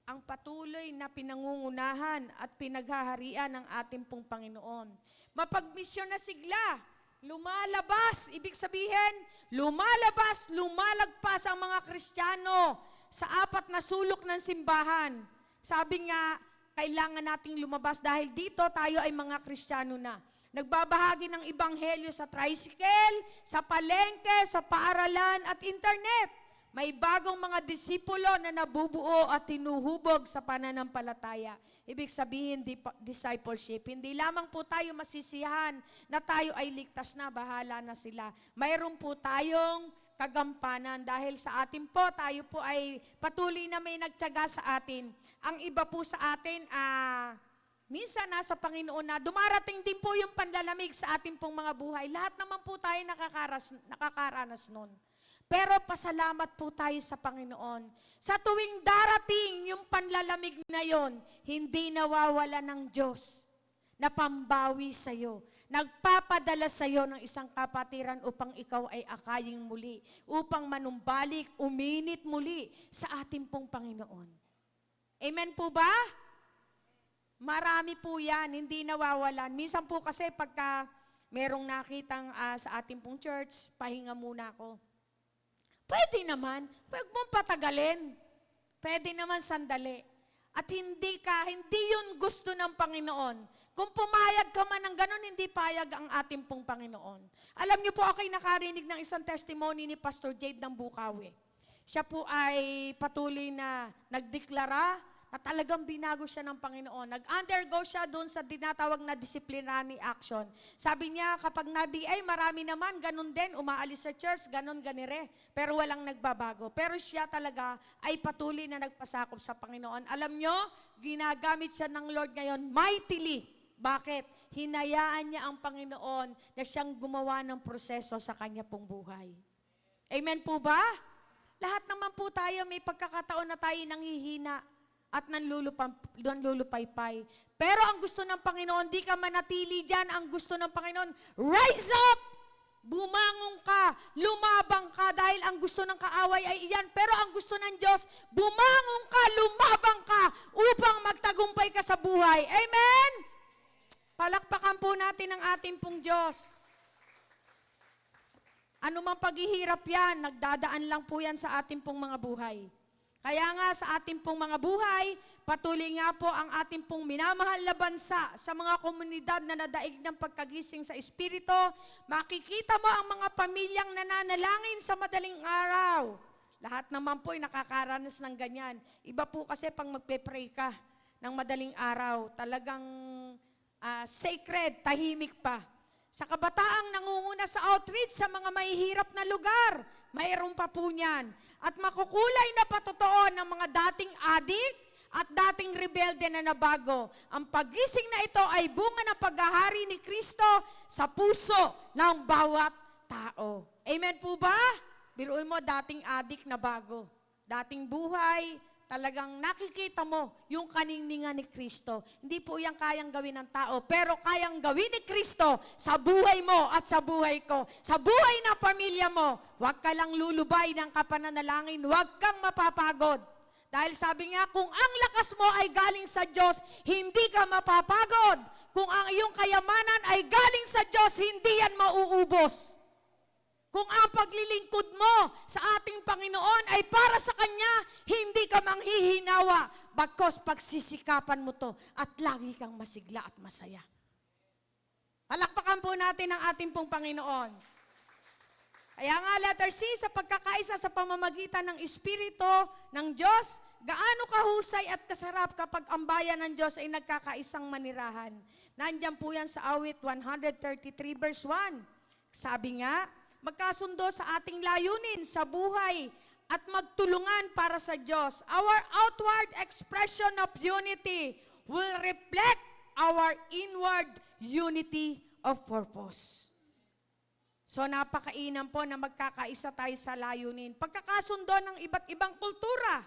ang patuloy na pinangungunahan at pinaghaharian ng ating pong Panginoon. Mapagmisyon na sigla, lumalabas, ibig sabihin, lumalagpas ang mga Kristiyano sa apat na sulok ng simbahan. Sabi nga, kailangan nating lumabas dahil dito tayo ay mga Kristiyano na. Nagbabahagi ng ebanghelyo sa tricycle, sa palengke, sa paaralan at internet. May bagong mga disipulo na nabubuo at tinuhubog sa pananampalataya. Ibig sabihin, discipleship. Hindi lamang po tayo masisiyahan na tayo ay ligtas na, bahala na sila. Mayroon po tayong kagampanan dahil sa atin po, tayo po ay patuloy na may nagtiyaga sa atin. Ang iba po sa atin, minsan nasa Panginoon na, dumarating din po yung panlalamig sa ating pong mga buhay. Lahat naman po tayo nakakaranas nun. Pero pasalamat po tayo sa Panginoon. Sa tuwing darating yung panlalamig na yon, hindi nawawala ng Diyos na pambawi sa iyo. Nagpapadala sa iyo ng isang kapatiran upang ikaw ay akaying muli, upang manumbalik, uminit muli sa ating pong Panginoon. Amen po ba? Marami po yan, hindi nawawalan. Minsan po kasi pagka merong nakitang sa ating pong church, pahinga muna ako. Pwede naman, huwag mong patagalin. Pwede naman sandali. At hindi yun gusto ng Panginoon. Kung pumayag ka man ng ganun, hindi payag ang ating pong Panginoon. Alam niyo po, ako'y nakarinig ng isang testimony ni Pastor Jade ng Bukawi. Siya po ay patuloy na nagdeklara na talagang binago siya ng Panginoon. Nag-undergo siya doon sa dinatawag na disciplinary action. Sabi niya, kapag na-DI, marami naman, ganun din, umaalis sa church, ganun, ganire. Pero walang nagbabago. Pero siya talaga ay patuloy na nagpasakop sa Panginoon. Alam nyo, ginagamit siya ng Lord ngayon mightily. Bakit? Hinayaan niya ang Panginoon na siyang gumawa ng proseso sa kanya pong buhay. Amen po ba? Lahat naman po tayo, may pagkakataon na tayo nanghihina at nanlulupaypay. Pero ang gusto ng Panginoon, di ka manatili dyan. Ang gusto ng Panginoon, rise up! Bumangon ka, lumabang ka, dahil ang gusto ng kaaway ay iyan. Pero ang gusto ng Diyos, bumangon ka, lumabang ka, upang magtagumpay ka sa buhay. Amen? Palakpakan po natin ang ating pong Diyos. Ano mang paghihirap yan, nagdadaan lang po yan sa ating pong mga buhay. Kaya nga sa ating pong mga buhay, patuloy nga po ang ating pong minamahal na bansa sa mga komunidad na nadaig ng pagkagising sa Espiritu. Makikita mo ang mga pamilyang nananalangin sa madaling araw. Lahat naman po ay nakakaranas ng ganyan. Iba po kasi pang magpe-pray ka ng madaling araw, talagang sacred, tahimik pa. Sa kabataang nangunguna sa outreach sa mga mahihirap na lugar, mayroon pa po niyan. At makukulay na patotoo ng mga dating adik at dating rebelde na nabago. Ang pagising na ito ay bunga ng paghahari ni Kristo sa puso ng bawat tao. Amen po ba? Biruin mo, dating adik na bago. Dating buhay, talagang nakikita mo yung kaningningan ni Kristo. Hindi po yan kayang gawin ng tao, pero kayang gawin ni Kristo sa buhay mo at sa buhay ko. Sa buhay ng pamilya mo, huwag ka lang lulubay ng kapananalangin, huwag kang mapapagod. Dahil sabi nga, kung ang lakas mo ay galing sa Diyos, hindi ka mapapagod. Kung ang iyong kayamanan ay galing sa Diyos, hindi yan mauubos. Kung ang paglilingkod mo sa ating Panginoon ay para sa Kanya, hindi ka manghihinawa, bagkos pagsisikapan mo to at lagi kang masigla at masaya. Palakpakan po natin ang ating pong Panginoon. Kaya nga, letter C, sa pagkakaisa sa pamamagitan ng Espiritu ng Diyos, gaano kahusay at kasarap kapag ang bayan ng Diyos ay nagkakaisang manirahan. Nandiyan po yan sa awit 133 verse 1. Sabi nga, magkasundo sa ating layunin sa buhay at magtulungan para sa Diyos. Our outward expression of unity will reflect our inward unity of purpose. So napakainam po na magkakaisa tayo sa layunin. Pagkakasundo ng iba't ibang kultura.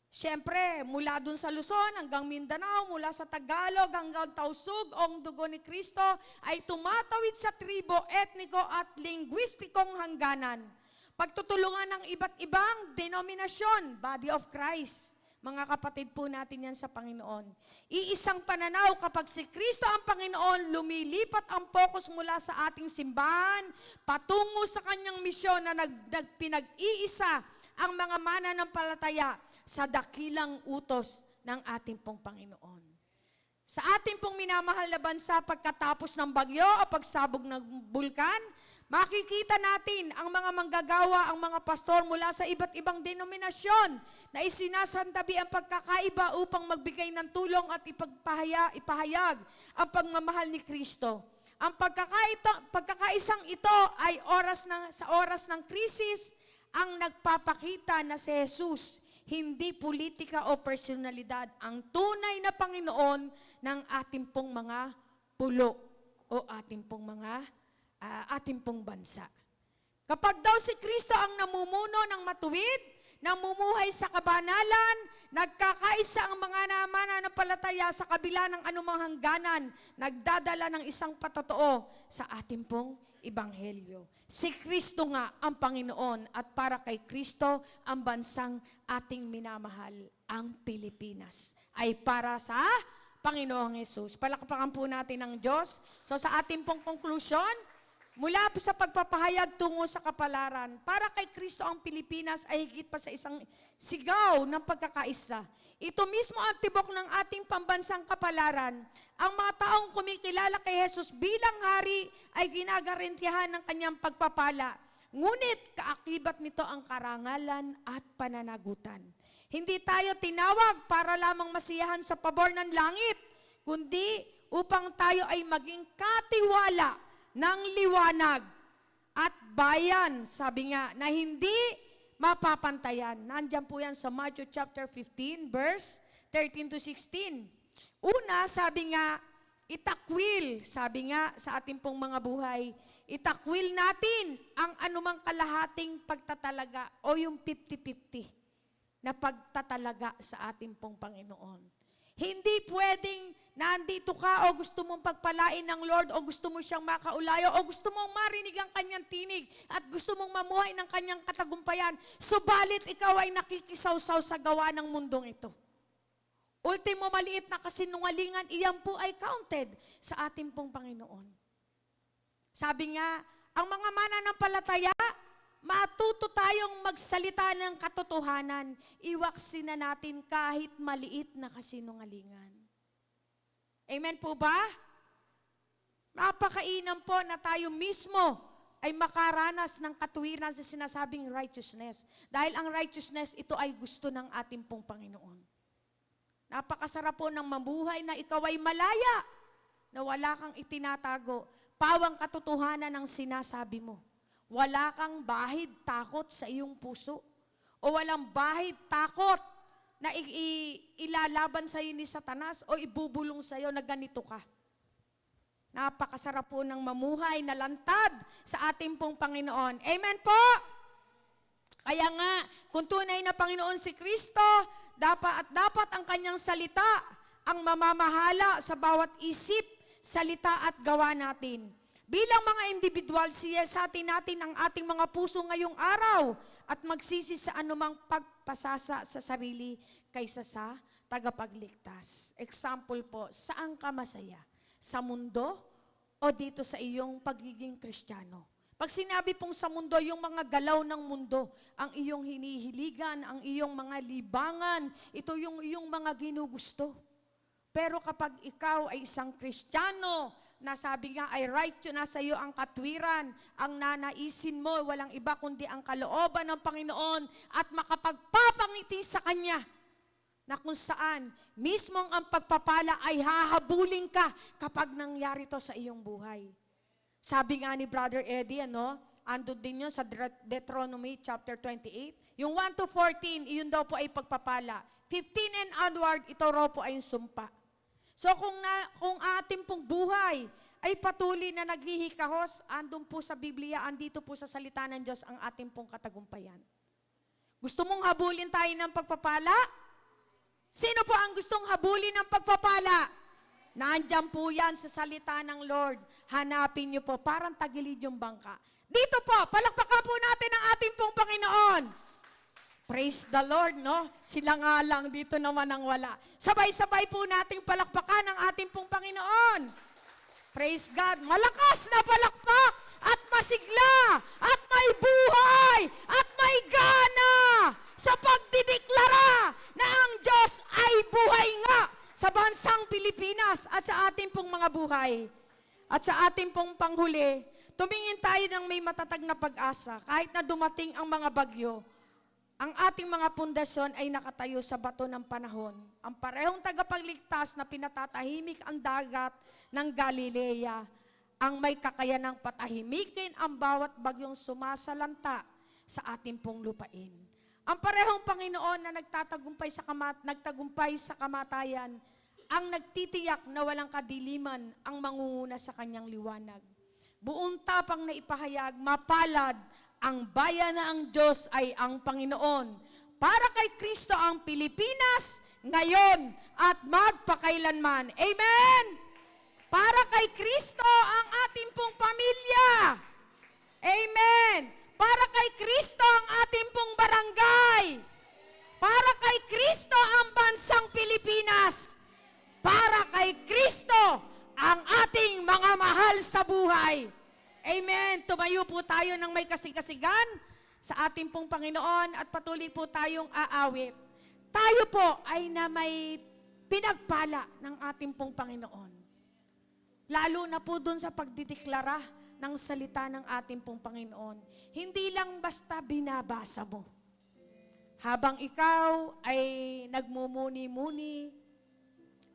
Siyempre, mula dun sa Luzon hanggang Mindanao, mula sa Tagalog hanggang Tausug, ang dugo ni Kristo ay tumatawid sa tribo, etniko at lingwistikong hangganan. Pagtutulungan ng iba't ibang denominasyon, body of Christ. Mga kapatid po natin yan sa Panginoon. Iisang pananaw kapag si Kristo ang Panginoon, lumilipat ang focus mula sa ating simbahan, patungo sa kanyang misyon na nagpinag-iisa ang mga mananampalataya sa dakilang utos ng ating pong Panginoon. Sa ating pong minamahal na bansa, pagkatapos ng bagyo o pagsabog ng bulkan, makikita natin ang mga manggagawa, ang mga pastor mula sa iba't ibang denominasyon na isinasantabi ang pagkakaiba upang magbigay ng tulong at ipahayag ang pagmamahal ni Kristo. Ang pagkakaisang ito ay sa oras ng krisis ang nagpapakita na si Jesus, hindi politika o personalidad, ang tunay na Panginoon ng ating pong mga pulo o ating pong bansa. Kapag daw si Kristo ang namumuno ng matuwid, namumuhay sa kabanalan, nagkakaisa ang mga mananampalataya sa kabila ng anumang hangganan, nagdadala ng isang patotoo sa ating pong Ebanghelyo. Si Kristo nga ang Panginoon at para kay Kristo ang bansang ating minamahal, ang Pilipinas, ay para sa Panginoong Hesus. Palakpakan po natin ang Diyos. So sa ating pong conclusion, mula sa pagpapahayag tungo sa kapalaran, para kay Kristo ang Pilipinas ay higit pa sa isang sigaw ng pagkakaisa. Ito mismo ang tibok ng ating pambansang kapalaran. Ang mga taong kumikilala kay Jesus bilang hari ay ginagarantiyahan ng kanyang pagpapala. Ngunit kaakibat nito ang karangalan at pananagutan. Hindi tayo tinawag para lamang masiyahan sa pabor ng langit, kundi upang tayo ay maging katiwala ng liwanag at bayan, sabi nga, na hindi mapapantayan. Nandiyan po yan sa Matthew chapter 15, verse 13 to 16. Una, sabi nga, itakwil, sabi nga sa ating pong mga buhay, itakwil natin ang anumang kalahating pagtatalaga o yung 50-50 na pagtatalaga sa ating pong Panginoon. Hindi pwedeng nandito ka o gusto mong pagpalain ng Lord o gusto mo siyang makaulayo o gusto mong marinig ang kanyang tinig at gusto mong mamuhay ng kanyang katagumpayan, subalit ikaw ay nakikisawsaw sa gawa ng mundong ito. Ultimo maliit na kasinungalingan, iyan po ay counted sa ating pong Panginoon. Sabi nga, Ang mga mananampalataya, matuto tayong magsalita ng katotohanan. Iwaksin na natin kahit maliit na kasinungalingan. Amen po ba? Napakainam po na tayo mismo ay makaranas ng katuwiran sa sinasabing righteousness. Dahil ang righteousness, ito ay gusto ng ating pong Panginoon. Napakasarap po ng mabuhay na ikaw ay malaya, na wala kang itinatago. Pawang katotohanan ang sinasabi mo. Wala kang bahid takot sa iyong puso. O walang bahid takot na ilalaban sa iyo ni Satanas o ibubulong sa iyo na ganito ka. Napakasarap po ng mamuhay na lantad sa ating pong Panginoon. Amen po! Kaya nga, kung tunay na Panginoon si Kristo, dapat ang kanyang salita ang mamamahala sa bawat isip, salita at gawa natin. Bilang mga individual, siyasatin natin ang ating mga puso ngayong araw at magsisi sa anumang pagpasasa sa sarili kaysa sa tagapagligtas. Example po, saan ka masaya? Sa mundo o dito sa iyong pagiging Kristiyano? Pag sinabi pong sa mundo, yung mga galaw ng mundo, ang iyong hinihiligan, ang iyong mga libangan, ito yung iyong mga ginugusto. Pero kapag ikaw ay isang Kristiyano, na sabi nga ay right yun, nasa iyo ang katwiran, ang nanaisin mo, walang iba kundi ang kalooban ng Panginoon at makapagpapangiti sa Kanya, na kung saan mismong ang pagpapala ay hahabulin ka kapag nangyari to sa iyong buhay. Sabi nga ni Brother Eddie, andun din yun sa Deuteronomy chapter 28, yung 1 to 14, iyon daw po ay pagpapala. 15 and onward, ito raw po ay sumpa. So kung ating pong buhay ay patuloy na naghihikahos, andun po sa Biblia, andito po sa salita ng Diyos ang ating pong katagumpayan. Gusto mong habulin tayo ng pagpapala? Sino po ang gustong habulin ng pagpapala? Nandiyan po yan sa salita ng Lord. Hanapin niyo po, parang tagilid yung bangka. Dito po, palakpakan po natin ang ating pong Panginoon. Praise the Lord, no? Sila nga lang, dito naman ang wala. Sabay-sabay po nating palakpakan ang ating pong Panginoon. Praise God. Malakas na palakpak at masigla at may buhay at may gana sa pagdideklara na ang Diyos ay buhay nga sa bansang Pilipinas at sa ating pong mga buhay. At sa ating pong panghuli, tumingin tayo ng may matatag na pag-asa kahit na dumating ang mga bagyo. Ang ating mga pundasyon ay nakatayo sa bato ng panahon. Ang parehong tagapagligtas na pinatatahimik ang dagat ng Galilea, ang may kakayanang patahimikin ang bawat bagyong sumasalanta sa ating pong lupain. Ang parehong Panginoon na nagtagumpay sa kamatayan, ang nagtitiyak na walang kadiliman ang mangunguna sa kanyang liwanag. Buong tapang na ipahayag, mapalad ang bayan na ang Diyos ay ang Panginoon. Para kay Kristo ang Pilipinas, ngayon at magpakailanman. Amen! Para kay Kristo ang ating pong pamilya. Amen! Para kay Kristo ang ating pong barangay. Para kay Kristo ang bansang Pilipinas. Para kay Kristo ang ating mga mahal sa buhay. Amen. Tumayo po tayo ng may kasigasigan sa ating pong Panginoon at patuloy po tayong aawit. Tayo po ay na may pinagpala ng ating pong Panginoon. Lalo na po dun sa pagdideklara ng salita ng ating pong Panginoon. Hindi lang basta binabasa mo. Habang ikaw ay nagmumuni-muni,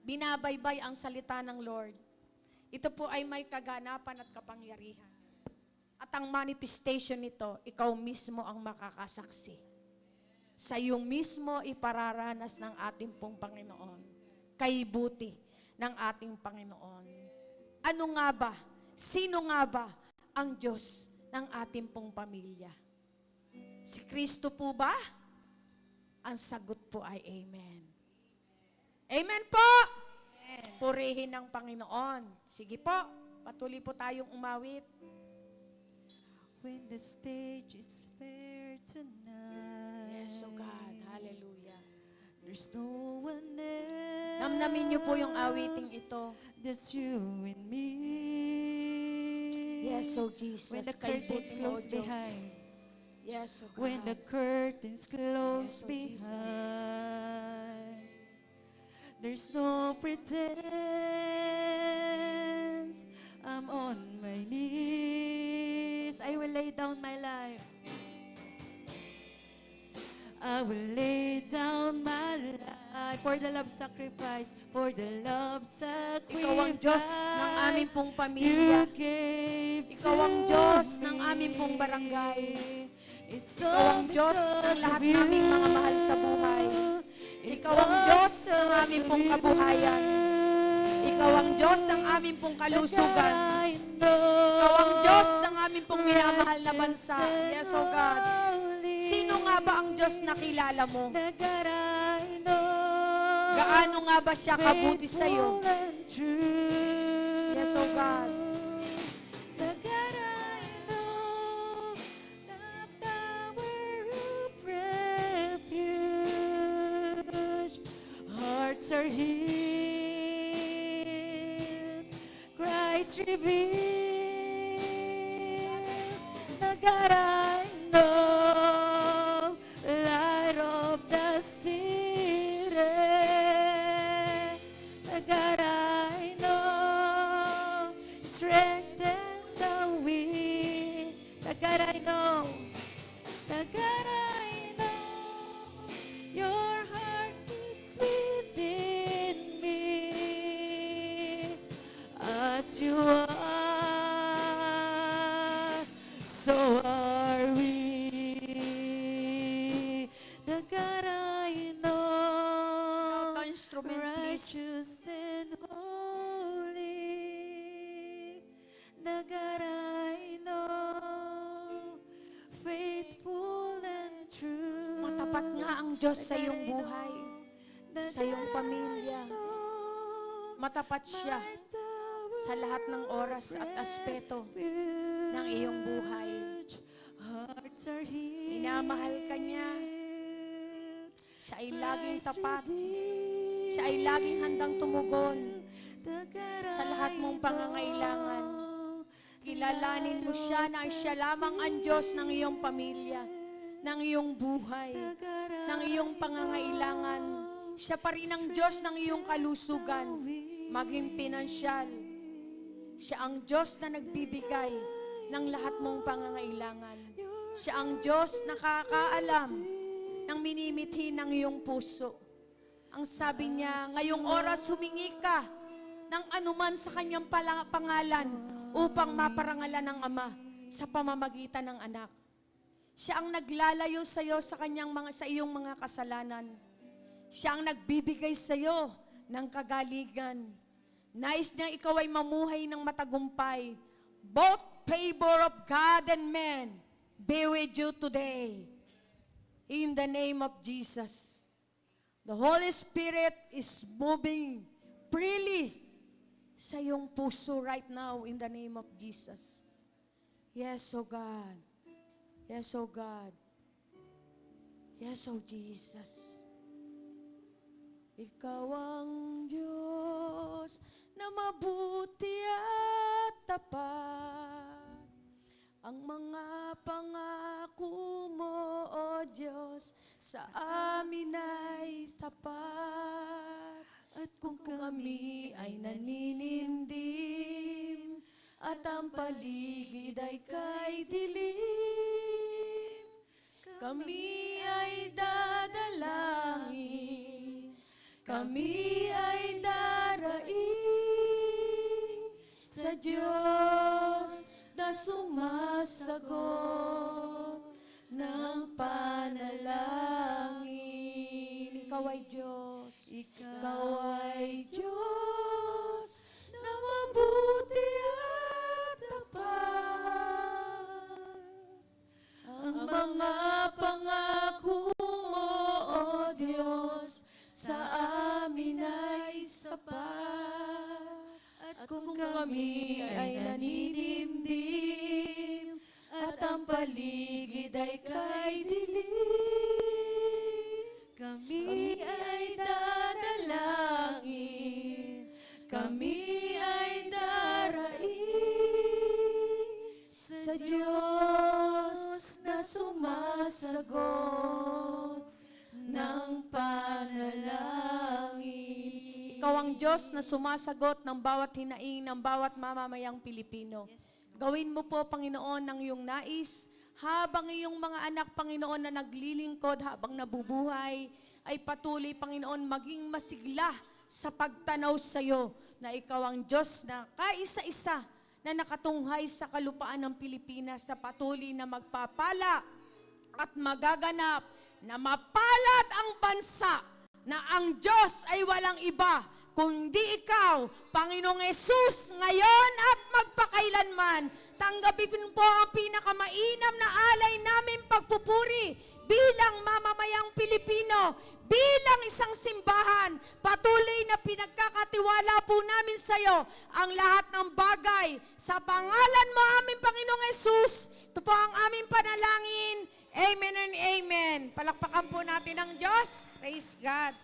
binabaybay ang salita ng Lord. Ito po ay may kaganapan at kapangyarihan. At ang manifestation nito, ikaw mismo ang makakasaksi. Sa iyong mismo ipararanas ng ating pong Panginoon. Kay buti ng ating Panginoon. Ano nga ba? Sino nga ba ang Diyos ng ating pong pamilya? Si Kristo po ba? Ang sagot po ay Amen. Amen po! Amen. Purihin ng Panginoon. Sige po, patuloy po tayong umawit. When the stage is fair tonight. Yes, oh God. Hallelujah. There's no one else. Namnamin niyo po yung awiting ito. Just you and me. Yes, oh Jesus. When the Kay curtains buti mo, oh close Diyos. behind. Yes, oh God. When the curtains close Yes, oh Jesus. behind. There's no pretense. I'm on my knees. I will lay down my life. I will lay down my life for the love sacrifice, for the love sacrifice. Ikaw ang Diyos ng aming pong You pamilya. gave Ikaw ang to Diyos me. ng aming pong barangay. It's Ikaw all ang Diyos ng because lahat of you. naming mga mahal sa buhay. It's Ikaw ang all Diyos ng because aming of pong you. kabuhayan. Ikaw ang Diyos ng aming pong kalusugan. I know Ikaw ang Diyos ng aming pong minamahal na bansa. Yes, oh God. holy. Sino nga ba ang Diyos na kilala mo? That God I know. Gaano nga ba siya kabuti sa'yo? Faithful and true. Yes, oh God. That God I know. The power of refuge. Hearts are healed. Christ revealed. The God I know. Light of the city. The God I know. Strengthens the weak. The God I know. The God I know. Your heart beats within me. As you are, so are we. The God I know. Ito instrument, please. Righteous and holy. The God I know. Faithful and true. Matapat nga ang Diyos sa The iyong God I buhay, know. The sa iyong God I pamilya. know. Matapat siya My tower sa lahat ng oras at aspeto ng iyong buhay. Hearts are healed. Minamahal ka niya. Siya ay laging Christ tapat. revealed. Siya ay laging handang tumugon The God sa lahat mong I pangangailangan. know. Kilalanin mo siya na siya lamang ang Diyos ng iyong pamilya, ng iyong buhay, The God ng I iyong pangangailangan. Siya pa rin ang Diyos ng iyong kalusugan, maging pinansyal. Siya ang Diyos na nagbibigay ng lahat mong pangangailangan. Siya ang Diyos na nakakaalam ng minimithi ng iyong puso. Ang sabi niya, ngayong oras humingi ka ng anuman sa kanyang pangalan upang maparangalan ng Ama sa pamamagitan ng anak. Siya ang naglalayo sa iyo sa iyong mga kasalanan. Siya ang nagbibigay sa iyo ng kagaligan. Nais niya ikaw ay mamuhay ng matagumpay. Both favor of God and man be with you today. In the name of Jesus. The Holy Spirit is moving freely sa iyong puso right now in the name of Jesus. Yes, oh God. Yes, oh God. Yes, oh Jesus. Ikaw ang Diyos na mabuti at tapat. Ang mga pangako mo, O Diyos, sa amin ay sapat. At kung kami ay naninindim, at ang paligid ay kay dilim, kami ay dadalangin, kami ay daraing sa Diyos na sumasagot ng panalangin. Ikaw ay Diyos. Ikaw ay Diyos na mabuti at tapat. Ang mga pangako mo, O Diyos, sa amin ay sapat. At kung kami ay naninimdim, at ang paligid ay kay dilim, kami ay dadalangin, kami ay daraing Diyos na sumasagot ng bawat hinaing ng bawat mamamayang Pilipino. Gawin mo po, Panginoon, ng iyong nais, habang iyong mga anak, Panginoon, na naglilingkod, habang nabubuhay, ay patuloy, Panginoon, maging masigla sa pagtanaw sa iyo, na ikaw ang Diyos na kaisa-isa, na nakatunghay sa kalupaan ng Pilipinas, sa patuloy na magpapala at magaganap, na mapalad ang bansa, na ang Diyos ay walang iba, kundi ikaw, Panginoong Yesus, ngayon at magpakailanman. Tanggapin po ang pinakamainam na alay namin pagpupuri bilang mamamayang Pilipino, bilang isang simbahan. Patuloy na pinagkakatiwala po namin sa iyo ang lahat ng bagay. Sa pangalan mo aming Panginoong Yesus, ito po ang aming panalangin. Amen and amen. Palakpakan po natin ang Diyos. Praise God.